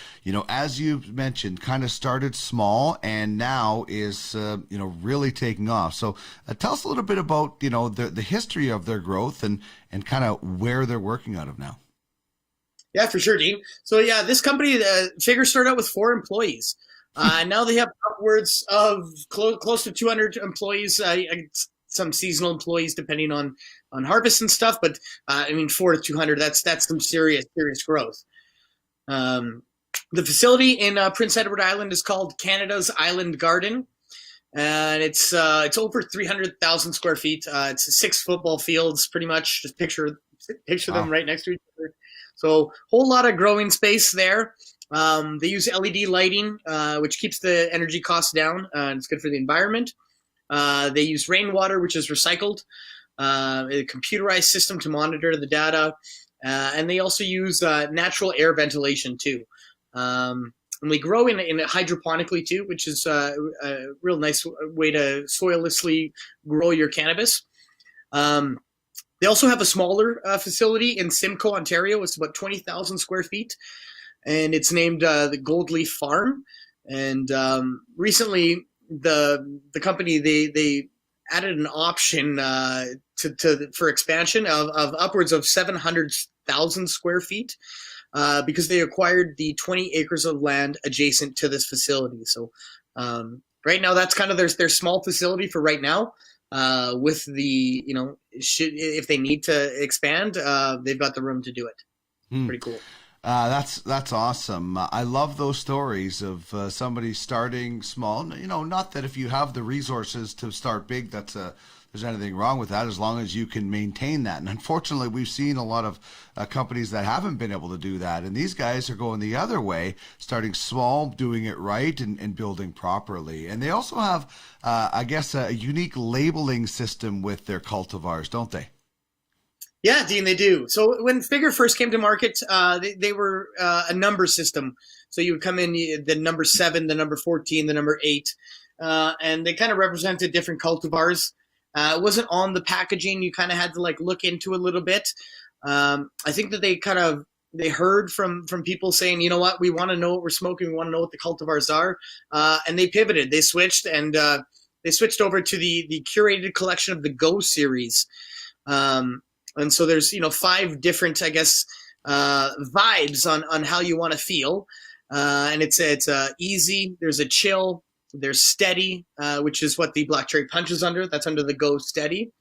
as you mentioned, kind of started small and now is, really taking off. So tell us a little bit about, the history of their growth and kind of where they're working out of now. Yeah, for sure, Dean. So yeah, this company, Figure, started out with 4 employees. Now they have upwards of close to 200 employees, some seasonal employees depending on harvest and stuff. But 4 to 200, that's some serious growth. The facility in Prince Edward Island is called Canada's Island Garden, and it's over 300,000 square feet. It's 6 football fields, pretty much. Just picture them right next to each other. So whole lot of growing space there. They use LED lighting, which keeps the energy costs down, and it's good for the environment. They use rainwater, which is recycled, a computerized system to monitor the data, and they also use natural air ventilation too. And we grow in hydroponically too, which is a real nice way to soillessly grow your cannabis. They also have a smaller facility in Simcoe, Ontario. It's about 20,000 square feet, and it's named the Gold Leaf Farm. And recently, the company they added an option for expansion of upwards of 700,000 square feet. Because they acquired the 20 acres of land adjacent to this facility. So right now, that's kind of their small facility for right now. With the, if they need to expand, they've got the room to do it. Pretty cool. That's awesome. I love those stories of somebody starting small. Not that if you have the resources to start big, there's anything wrong with that, as long as you can maintain that. And unfortunately, we've seen a lot of companies that haven't been able to do that. And these guys are going the other way, starting small, doing it right, and building properly. And they also have, I guess, a unique labeling system with their cultivars, don't they? Yeah, Dean, they do. So when Figure first came to market, they were a number system. So you would come in, the number 7, the number 14, the number 8, and they kind of represented different cultivars. It wasn't on the packaging. You kind of had to look into a little bit. I think that they heard from people saying, you know what, we want to know what we're smoking. We want to know what the cultivars are. And they pivoted. They switched, and they switched over to the curated collection of the Go series. And so there's, 5 different, I guess, vibes on how you want to feel. And it's easy. There's a chill. There's steady, which is what the Black Cherry Punch is under. That's under the Go Steady.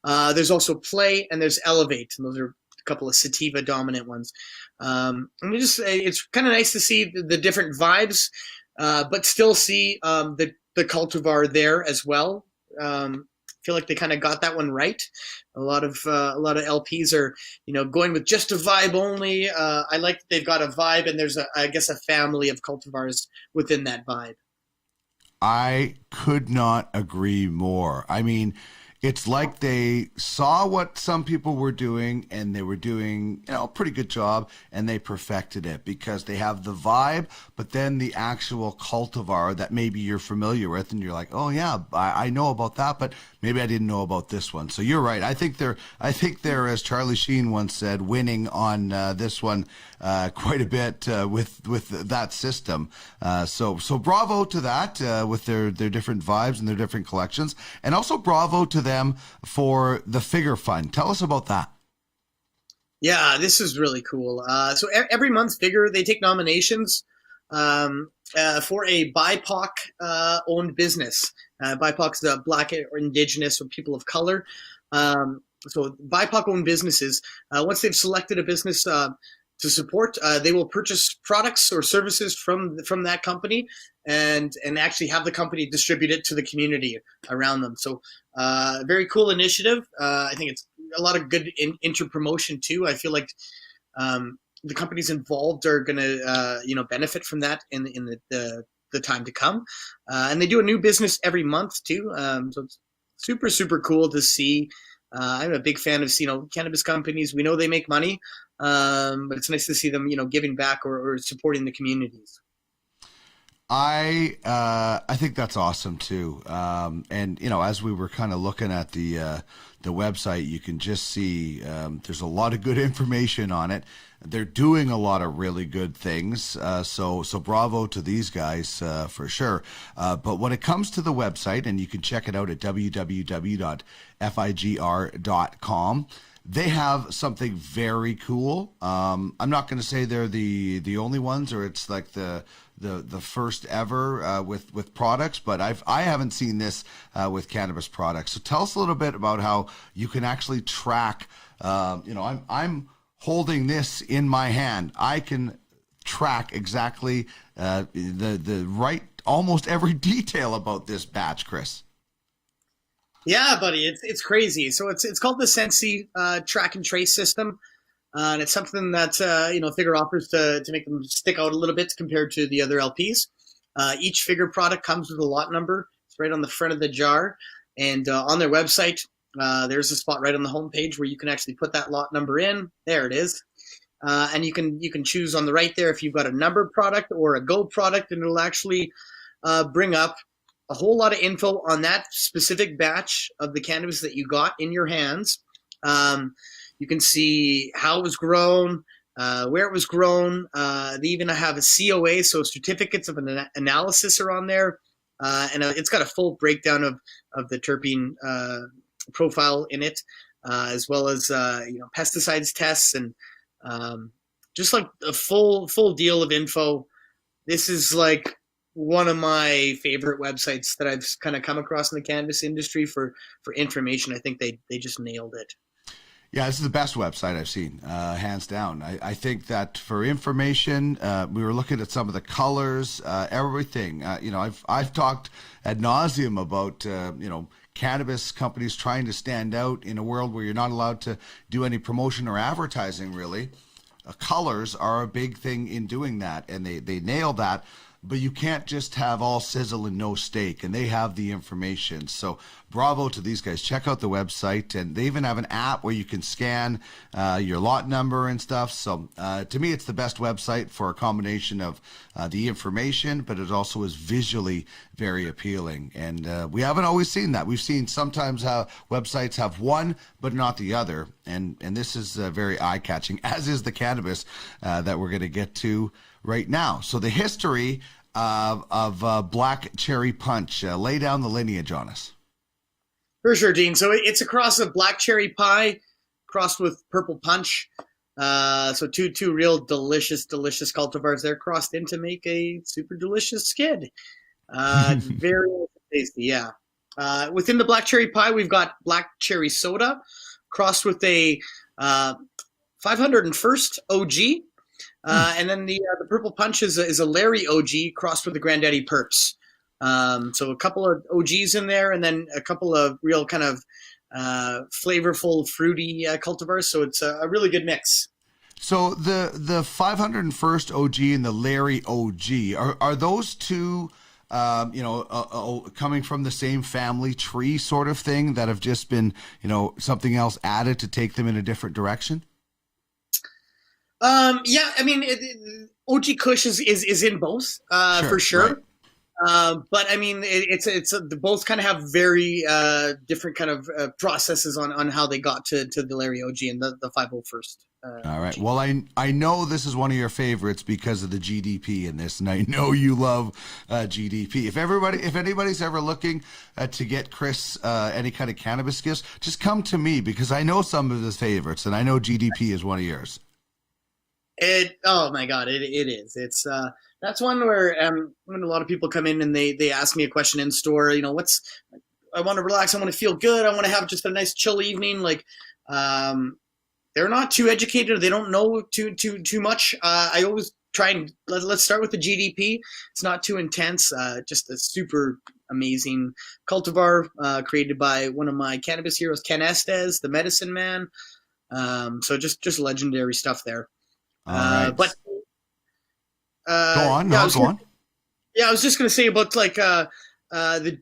There's also play, and there's elevate. And those are a couple of sativa dominant ones. And it's kind of nice to see the different vibes, but still see the cultivar there as well. I feel like they kind of got that one right. A lot of LPs are, going with just a vibe only. I like that they've got a vibe, and there's I guess a family of cultivars within that vibe. I could not agree more. I mean, it's like they saw what some people were doing, and they were doing, a pretty good job, and they perfected it because they have the vibe, but then the actual cultivar that maybe you're familiar with, and you're like, oh yeah, I know about that, but maybe I didn't know about this one. So you're right. I think they're, as Charlie Sheen once said, winning on this one quite a bit with that system. So bravo to that with their different vibes and their different collections, and also bravo to them for the Figure Fund. Tell us about that. Yeah, this is really cool. So every month, Figure, they take nominations for a BIPOC owned business. BIPOC is the Black or Indigenous or people of color. So BIPOC owned businesses, once they've selected a business to support, they will purchase products or services from that company and actually have the company distribute it to the community around them. So very cool initiative. I think it's a lot of good inter-promotion too. I feel like the companies involved are going to benefit from that in the time to come. And they do a new business every month too. So it's super, super cool to see. I'm a big fan of cannabis companies. We know they make money, but it's nice to see them giving back or supporting the communities. I think that's awesome too. And as we were kind of looking at the website, you can just see there's a lot of good information on it. They're doing a lot of really good things. So bravo to these guys for sure. But when it comes to the website, and you can check it out at www.figr.com, they have something very cool. I'm not going to say they're the only ones, or it's like the first ever with products, but I haven't seen this with cannabis products. So tell us a little bit about how you can actually track. I'm holding this in my hand. I can track exactly the right, almost every detail about this batch, Chris. Yeah, buddy, it's crazy. So it's called the Sensi track and trace system. And it's something that Figure offers to make them stick out a little bit compared to the other LPs. Each Figure product comes with a lot number. It's right on the front of the jar, and on their website, there's a spot right on the homepage where you can actually put that lot number in. There it is, and you can choose on the right there if you've got a numbered product or a gold product, and it'll actually bring up a whole lot of info on that specific batch of the cannabis that you got in your hands. You can see how it was grown, where it was grown. They even have a COA, so certificates of an analysis are on there. And it's got a full breakdown of the terpene profile in it, as well as pesticides tests and just like a full deal of info. This is like one of my favorite websites that I've kind of come across in the cannabis industry for information. I think they just nailed it. Yeah, this is the best website I've seen, hands down. I think that for information, we were looking at some of the colors, everything. I've talked ad nauseum about cannabis companies trying to stand out in a world where you're not allowed to do any promotion or advertising. Really, colors are a big thing in doing that, and they nail that. But you can't just have all sizzle and no steak, and they have the information. So bravo to these guys. Check out the website, and they even have an app where you can scan your lot number and stuff. So to me, it's the best website for a combination of the information, but it also is visually very appealing. And we haven't always seen that. We've seen sometimes how websites have one, but not the other. And this is very eye-catching, as is the cannabis that we're going to get to right now. So the history of Black Cherry Punch. Lay down the lineage on us. For sure, Dean. So it's a cross of Black Cherry Pie crossed with Purple Punch. So two real delicious cultivars there crossed in to make a super delicious skid. Very tasty, yeah. Within the Black Cherry Pie, we've got Black Cherry Soda crossed with a 501st OG. And then the Purple Punch is a Larry OG crossed with the Granddaddy Perps. So a couple of OGs in there, and then a couple of real kind of flavorful, fruity cultivars. So it's a really good mix. So the 501st OG and the Larry OG, are those two coming from the same family tree sort of thing that have just been, something else added to take them in a different direction? Yeah, I mean, OG Kush is in both, for sure. Right. But I mean, they both kind of have very different kind of processes on how they got to the Larry OG and the 501st. All right. Well, I know this is one of your favorites because of the GDP in this, and I know you love GDP. If anybody's ever looking to get Chris any kind of cannabis gifts, just come to me because I know some of his favorites, and I know GDP is one of yours. Oh my God, it is. It's that's one where when a lot of people come in and they ask me a question in store, I want to relax, I want to feel good, I want to have just a nice chill evening. Like they're not too educated, they don't know too much. I always try and let's start with the GDP. It's not too intense, just a super amazing cultivar created by one of my cannabis heroes, Ken Estes, the medicine man. So just legendary stuff there. All right. But go on. Go on. Yeah, I was just going to say about the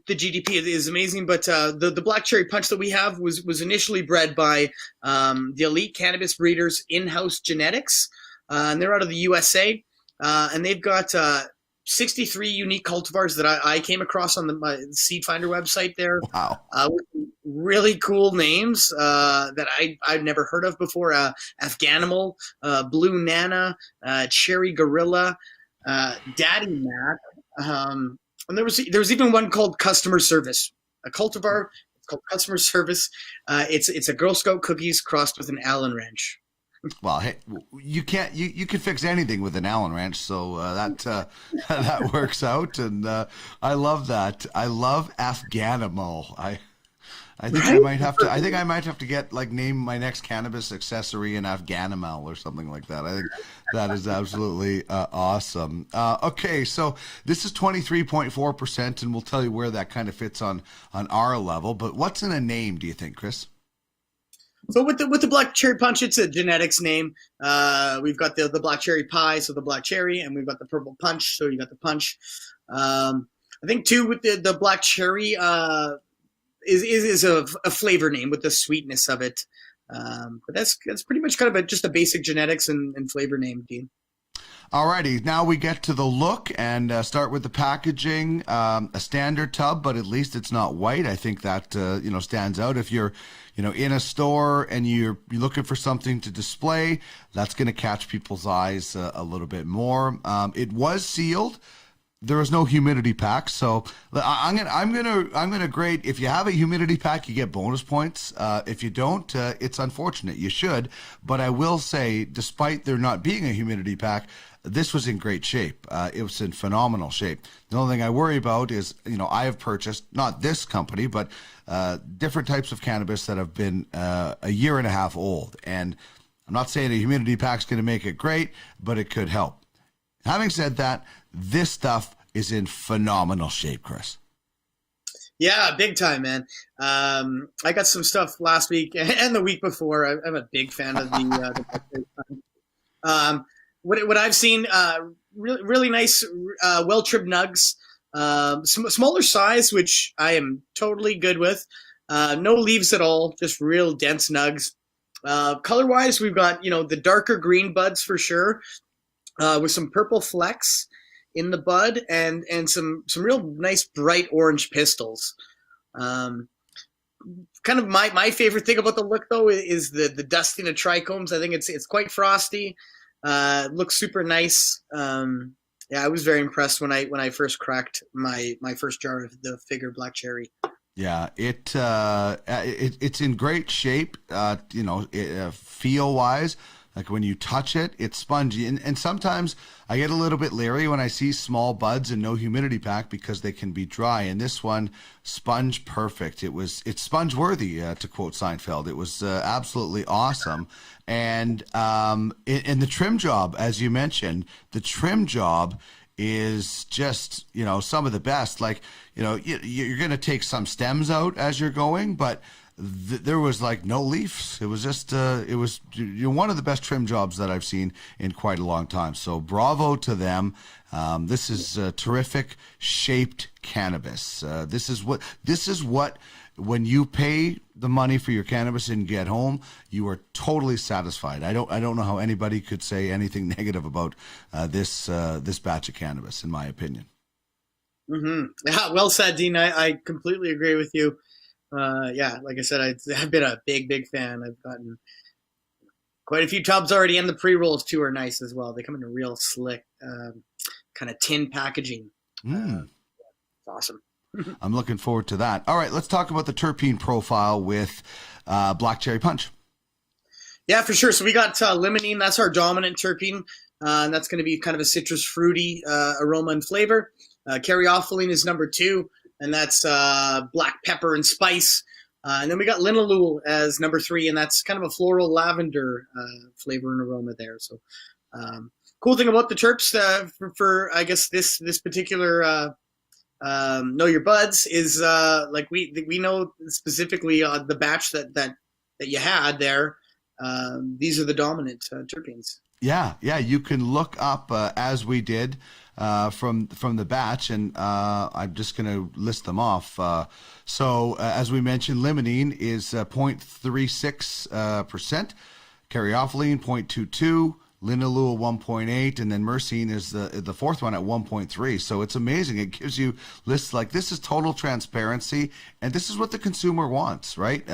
GDP is amazing, but the Black Cherry Punch that we have was initially bred by the elite cannabis breeders in-house genetics, and they're out of the USA, and they've got 63 unique cultivars that I came across on my Seed Finder website there. Wow. With really cool names that I've never heard of before. Afghanimal, Blue Nana, Cherry Gorilla, Daddy Mac. And there was even one called Customer Service, a cultivar. It's called Customer Service. It's a Girl Scout cookies crossed with an Allen wrench. Well, hey, you can fix anything with an Allen wrench, so that works out, and I love that. I love Afghanimal. I think I might have to get name my next cannabis accessory an Afghanimal or something like that. I think that is absolutely awesome. Okay, so this is 23.4%, and we'll tell you where that kind of fits on our level. But what's in a name, do you think, Chris? So with the black cherry punch, it's a genetics name. We've got the black cherry pie, so the black cherry, and we've got the purple punch, so you got the punch. I think too with the black cherry is a flavor name with the sweetness of it. But that's pretty much kind of just a basic genetics and flavor name, Dean. Alrighty, now we get to the look and start with the packaging. A standard tub, but at least it's not white. I think that stands out. If you're in a store and you're looking for something to display, that's going to catch people's eyes a little bit more. It was sealed. There was no humidity pack, so I'm gonna grade. If you have a humidity pack, you get bonus points. If you don't, it's unfortunate. You should, but I will say, despite there not being a humidity pack, this was in great shape. It was in phenomenal shape. The only thing I worry about is, I have purchased, not this company, but different types of cannabis that have been a year and a half old. And I'm not saying a humidity pack's going to make it great, but it could help. Having said that, this stuff is in phenomenal shape, Chris. Yeah, big time, man. I got some stuff last week and the week before. I'm a big fan of the what I've seen, really nice, well-trimmed nugs. Smaller size, which I am totally good with. No leaves at all, just real dense nugs. Color-wise, we've got, the darker green buds for sure, with some purple flecks in the bud and some real nice bright orange pistils. Kind of my favorite thing about the look, though, is the dusting of trichomes. I think it's quite frosty. Looks super nice. I was very impressed when I first cracked my first jar of the Figure Black Cherry. Yeah, it's in great shape. Feel wise, like when you touch it, it's spongy. And sometimes I get a little bit leery when I see small buds and no humidity pack because they can be dry. And this one, sponge perfect. It's sponge worthy, to quote Seinfeld. It was absolutely awesome. And in the trim job, as you mentioned, the trim job is just, some of the best. Like, you're going to take some stems out as you're going, but there was like no leaves. It was just, one of the best trim jobs that I've seen in quite a long time. So bravo to them. This is terrific shaped cannabis. This is what, when you pay the money for your cannabis and get home, you are totally satisfied. I don't know how anybody could say anything negative about this batch of cannabis, in my opinion. Mm-hmm. Yeah, well said, Dean. I completely agree with you. Like I said, I've been a big fan. I've gotten quite a few tubs already, and the pre-rolls too are nice as well. They come in a real slick kind of tin packaging. It's awesome. I'm looking forward to that. All right, let's talk about the terpene profile with Black Cherry Punch. Yeah, for sure. So we got limonene. That's our dominant terpene. And that's going to be kind of a citrus fruity aroma and flavor. Caryophyllene is number 2. And that's black pepper and spice. And then we got linalool as number 3, and that's kind of a floral lavender flavor and aroma there. So cool thing about the terps for I guess this particular Know Your Buds is like we know specifically the batch that you had there. These are the dominant terpenes. Yeah, you can look up as we did from the batch, and I'm just going to list them off. So as we mentioned, limonene is 0.36%, caryophyllene 0.22%, linalool 1.8, and then myrcene is the fourth one at 1.3. So it's amazing. It gives you lists like this is total transparency, and this is what the consumer wants, right?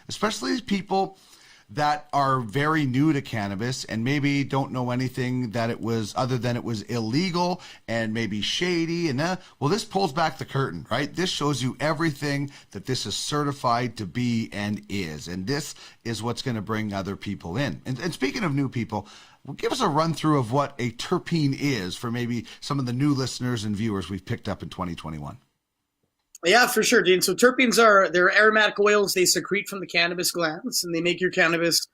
Especially people that are very new to cannabis and maybe don't know anything that it was other than it was illegal and maybe shady. And well, this pulls back the curtain, right? This shows you everything that this is certified to be and is. And this is what's going to bring other people in. And speaking of new people, well, give us a run through of what a terpene is for maybe some of the new listeners and viewers we've picked up in 2021. Yeah, for sure, Dean. So terpenes they're aromatic oils. They secrete from the cannabis glands, and they make your cannabis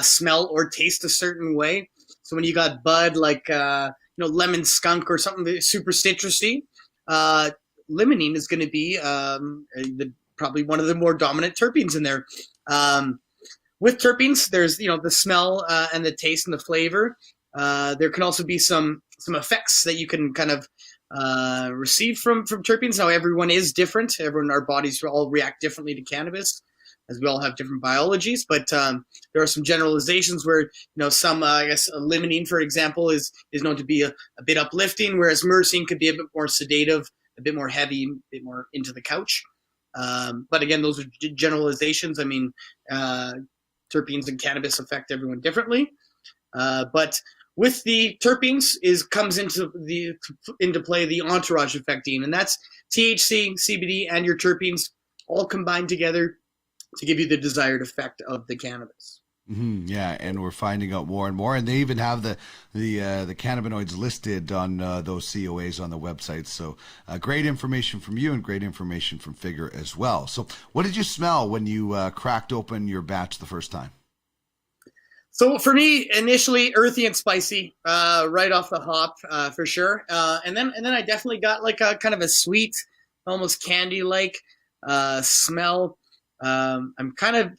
smell or taste a certain way. So when you got bud like lemon skunk or something super citrusy, limonene is going to be probably one of the more dominant terpenes in there. with terpenes, there's the smell and the taste and the flavor. There can also be some effects that you can kind of receive from terpenes. Now everyone is different. Our bodies all react differently to cannabis, as we all have different biologies. But there are some generalizations where some I guess limonene, for example, is known to be a bit uplifting, whereas myrcene could be a bit more sedative, a bit more heavy, a bit more into the couch. But again, those are generalizations. I mean, terpenes and cannabis affect everyone differently. But with the terpenes comes into play the entourage effect, Dean, and that's THC, CBD, and your terpenes all combined together to give you the desired effect of the cannabis. Mm-hmm, yeah, and we're finding out more and more, and they even have the cannabinoids listed on those COAs on the website. So great information from you, and great information from Figure as well. So what did you smell when you cracked open your batch the first time? So for me, initially earthy and spicy, right off the hop, for sure. And then I definitely got like a kind of a sweet, almost candy-like smell. I'm kind of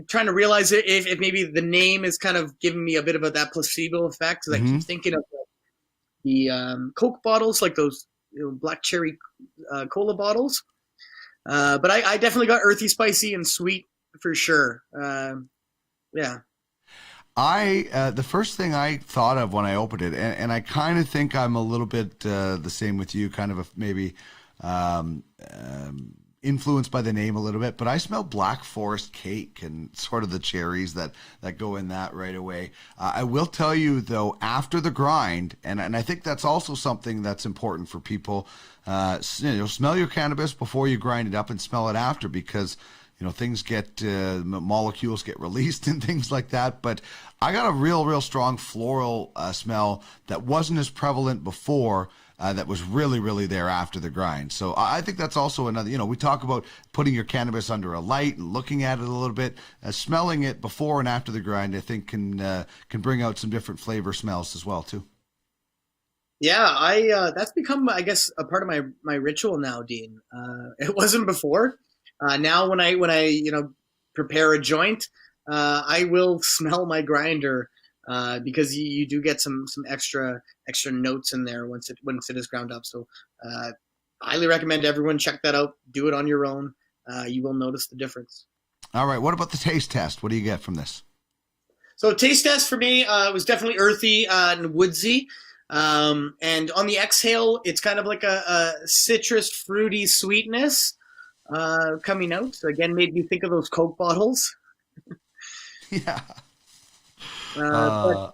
trying to realize if maybe the name is kind of giving me a bit of that placebo effect. Because I keep thinking of the Coke bottles, like those black cherry cola bottles. But I definitely got earthy, spicy, and sweet for sure. Yeah. The first thing I thought of when I opened it, and I kind of think I'm a little bit the same with you, kind of maybe influenced by the name a little bit, but I smell Black Forest cake and sort of the cherries that go in that right away. I will tell you though, after the grind, and I think that's also something that's important for people, smell your cannabis before you grind it up and smell it after, because things get, molecules get released and things like that. But I got a real strong floral smell that wasn't as prevalent before, that was really there after the grind. So I think that's also another, we talk about putting your cannabis under a light and looking at it a little bit, smelling it before and after the grind, I think can bring out some different flavor smells as well too. Yeah, that's become, I guess, a part of my ritual now, Dean. It wasn't before. Now when I prepare a joint, I will smell my grinder, because you do get some extra notes in there once it is ground up. So highly recommend everyone check that out. Do it on your own. You will notice the difference. All right. What about the taste test? What do you get from this? So taste test for me was definitely earthy and woodsy. And on the exhale, it's kind of like a citrus fruity sweetness coming out. So again, made me think of those Coke bottles. Yeah. But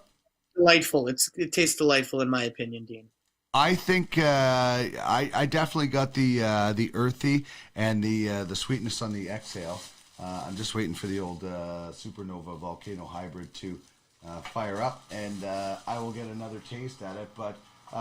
delightful. It tastes delightful in my opinion, Dean. I think I definitely got the earthy and the sweetness on the exhale. I'm just waiting for the old Supernova Volcano Hybrid to fire up, and I will get another taste at it. But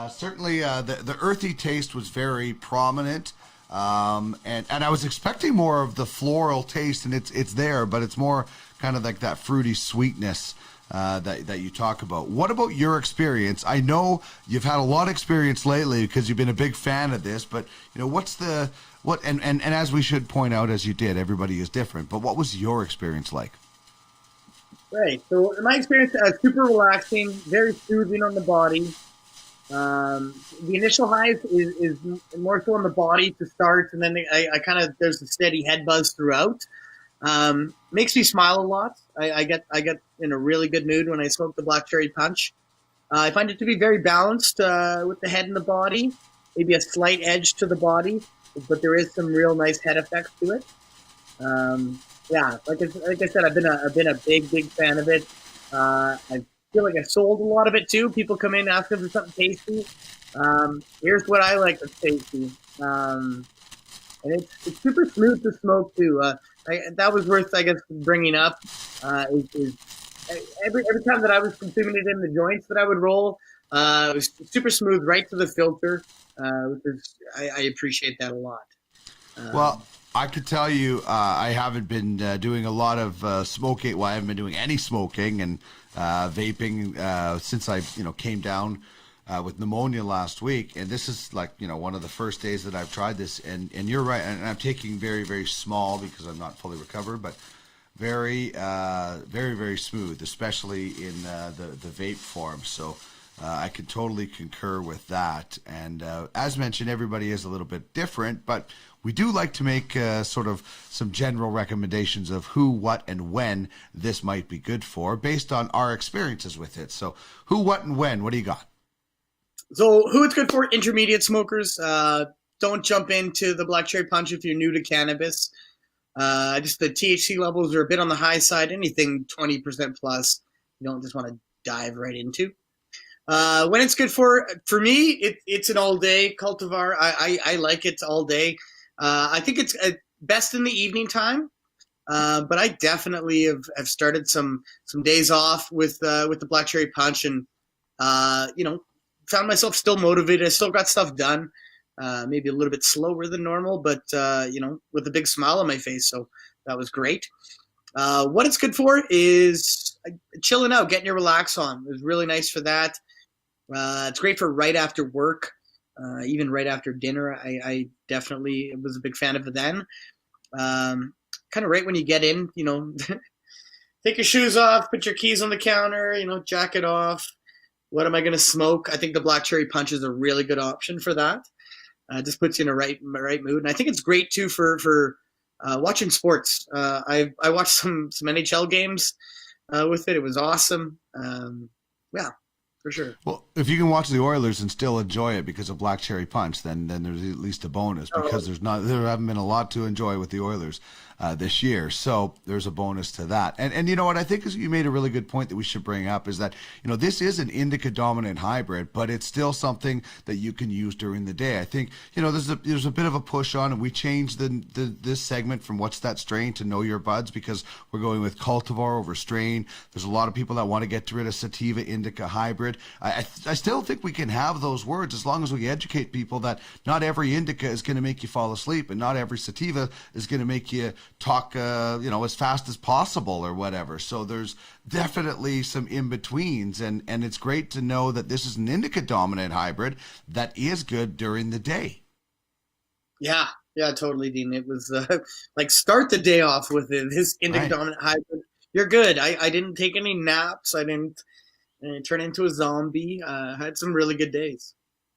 certainly the earthy taste was very prominent. And I was expecting more of the floral taste, and it's there, but it's more kind of like that fruity sweetness that you talk about. What about your experience? I know you've had a lot of experience lately because you've been a big fan of this, but and as we should point out, as you did, everybody is different, but what was your experience like? Right. So in my experience, super relaxing, very soothing on the body. The initial highs is more so on the body to start, and then I kind of, there's a steady head buzz throughout. Makes me smile a lot. I get in a really good mood when I smoke the Black Cherry Punch. I find it to be very balanced with the head and the body, maybe a slight edge to the body, but there is some real nice head effects to it. Yeah, like I said, I've been a big fan of it. I feel like I sold a lot of it too. People come in asking for something tasty. Here's what I like that's tasty. And it's super smooth to smoke too. That was worth, I guess, bringing up. Is every time that I was consuming it in the joints that I would roll, it was super smooth right to the filter, which is, I appreciate that a lot. Well, I could tell you, I haven't been doing a lot of smoking. Well, I haven't been doing any smoking and vaping since I, came down with pneumonia last week. And this is like, one of the first days that I've tried this. And you're right. And I'm taking very, very small because I'm not fully recovered, but very, very, very smooth, especially in the vape form. So I can totally concur with that. And as mentioned, everybody is a little bit different, but we do like to make sort of some general recommendations of who, what, and when this might be good for based on our experiences with it. So who, what, and when? What do you got? So who it's good for? Intermediate smokers. Don't jump into the black cherry punch if you're new to cannabis. Just the THC levels are a bit on the high side. Anything 20% plus, you don't just want to dive right into. When it's good for me, it's an all-day cultivar. I like it all day. I think it's best in the evening time, but I definitely have started some days off with the black cherry punch, and found myself still motivated. I still got stuff done, maybe a little bit slower than normal, but with a big smile on my face. So that was great. What it's good for is chilling out, getting your relax on. It was really nice for that. It's great for right after work, even right after dinner. I definitely was a big fan of it then. Kind of right when you get in, take your shoes off, put your keys on the counter, jack it off. What am I going to smoke? I think the black cherry punch is a really good option for that. Just puts you in a right mood. And I think it's great too for watching sports. I watched some NHL games with it. It was awesome. Yeah, for sure. Well, if you can watch the Oilers and still enjoy it because of black cherry punch, then there's at least a bonus, because there haven't been a lot to enjoy with the Oilers this year. So there's a bonus to that. And you know what, I think you made a really good point that we should bring up is that, this is an indica dominant hybrid, but it's still something that you can use during the day. I think, there's a bit of a push on, and we changed this segment from What's That Strain to Know Your Buds, because we're going with cultivar over strain. There's a lot of people that want to get rid of sativa indica hybrid. I still think we can have those words as long as we educate people that not every indica is going to make you fall asleep, and not every sativa is going to make you talk as fast as possible or whatever. So there's definitely some in-betweens, and it's great to know that this is an indica dominant hybrid that is good during the day. Yeah, totally, Dean. It was start the day off with this indica dominant hybrid. You're good. I didn't take any naps. I didn't turn into a zombie. Had some really good days.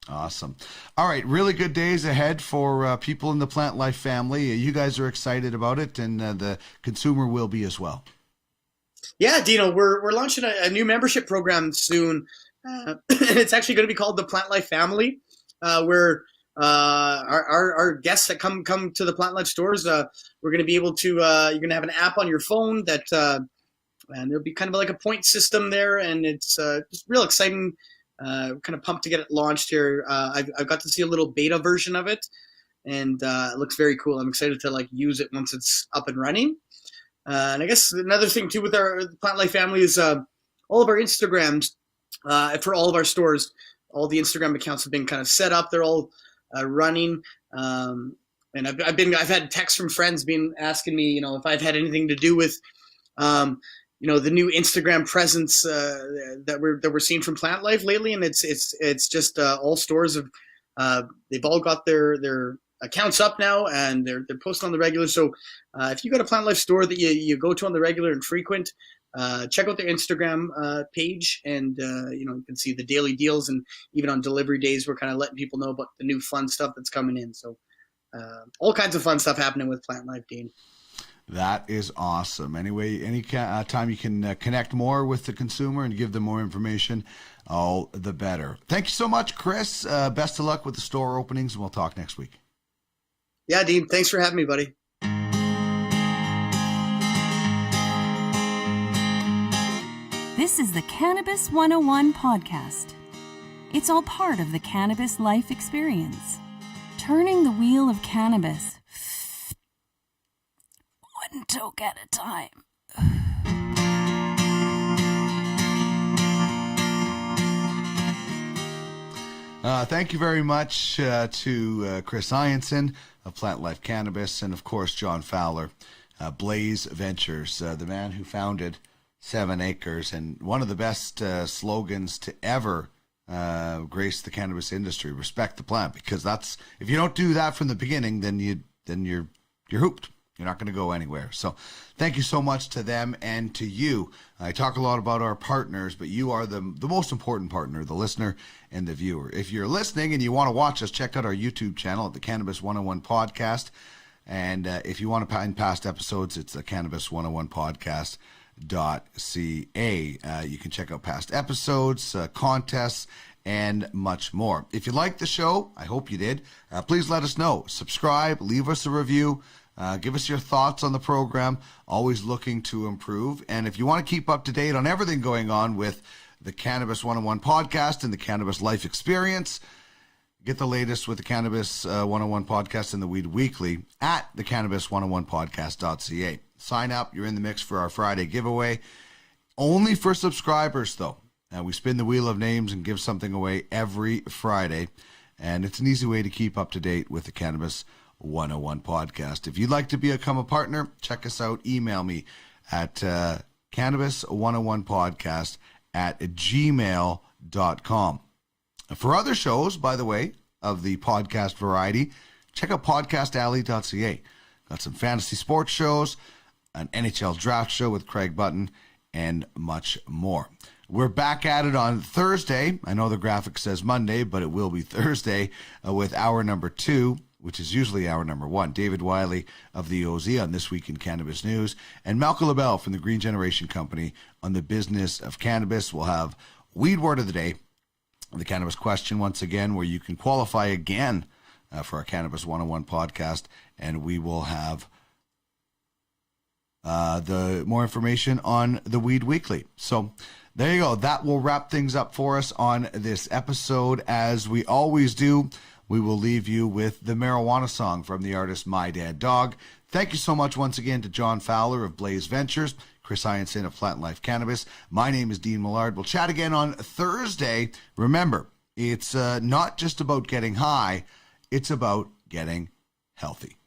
Awesome. All right, really good days ahead for people in the Plant Life family. You guys are excited about it, and the consumer will be as well. Yeah, Dino, we're launching a new membership program soon. It's actually going to be called the Plant Life Family, where our guests that come to the Plant Life stores, we're going to be able to. You're going to have an app on your phone that, and there'll be kind of like a point system there, and it's just real exciting. Kind of pumped to get it launched here. I've got to see a little beta version of it, and it looks very cool. I'm excited to use it once it's up and running. And I guess another thing too with our Plant Life family is all of our Instagrams for all of our stores. All the Instagram accounts have been kind of set up. They're all running. And I've had texts from friends asking me, if I've had anything to do with the new Instagram presence that we're seeing from Plant Life lately, and it's just all stores they've all got their accounts up now, and they're posting on the regular. So if you got a Plant Life store that you go to on the regular and frequent, check out their Instagram page, and you can see the daily deals, and even on delivery days, we're kind of letting people know about the new fun stuff that's coming in. So all kinds of fun stuff happening with Plant Life, Dean. That is awesome. Anyway, any time you can connect more with the consumer and give them more information, all the better. Thank you so much, Chris. Best of luck with the store openings, and we'll talk next week. Yeah, Dean. Thanks for having me, buddy. This is the Cannabis 101 podcast. It's all part of the cannabis life experience. Turning the wheel of cannabis one toke at a time. Thank you very much to Chris Ianson of Plant Life Cannabis, and of course John Fowler, Blaise Ventures, the man who founded 7 Acres, and one of the best slogans to ever grace the cannabis industry: respect the plant. Because that's, if you don't do that from the beginning, then you're hooped. You're not going to go anywhere. So thank you so much to them and to you. I talk a lot about our partners, but you are the most important partner, the listener and the viewer. If you're listening and you want to watch us, check out our YouTube channel at the Cannabis 101 Podcast. And if you want to find past episodes, it's the Cannabis 101 Podcast.ca. You can check out past episodes, contests, and much more. If you liked the show, I hope you did, please let us know. Subscribe, leave us a review. Give us your thoughts on the program. Always looking to improve. And if you want to keep up to date on everything going on with the Cannabis 101 Podcast and the Cannabis Life Experience, get the latest with the Cannabis 101 Podcast and the Weed Weekly at the Cannabis101Podcast.ca. Sign up. You're in the mix for our Friday giveaway. Only for subscribers, though. We spin the wheel of names and give something away every Friday. And it's an easy way to keep up to date with the Cannabis 101 Podcast. If you'd like to become a partner, check us out. Email me at cannabis101podcast@gmail.com. For other shows, by the way, of the podcast variety, check out podcastalley.ca. Got some fantasy sports shows, an NHL draft show with Craig Button, and much more. We're back at it on Thursday. I know the graphic says Monday, but it will be Thursday with hour number 2, which is usually hour number 1. David Wiley of the OZ on This Week in Cannabis News, and Malcolm LaBelle from the Green Generation Company on the business of cannabis. We'll have Weed Word of the Day, the Cannabis Question once again, where you can qualify again for our Cannabis 101 podcast, and we will have the more information on the Weed Weekly. So there you go. That will wrap things up for us on this episode. As we always do, we will leave you with the marijuana song from the artist My Dead Dog. Thank you so much once again to John Fowler of Blaise Ventures, Chris Hyanson of Plant Life Cannabis. My name is Dean Millard. We'll chat again on Thursday. Remember, it's not just about getting high, it's about getting healthy.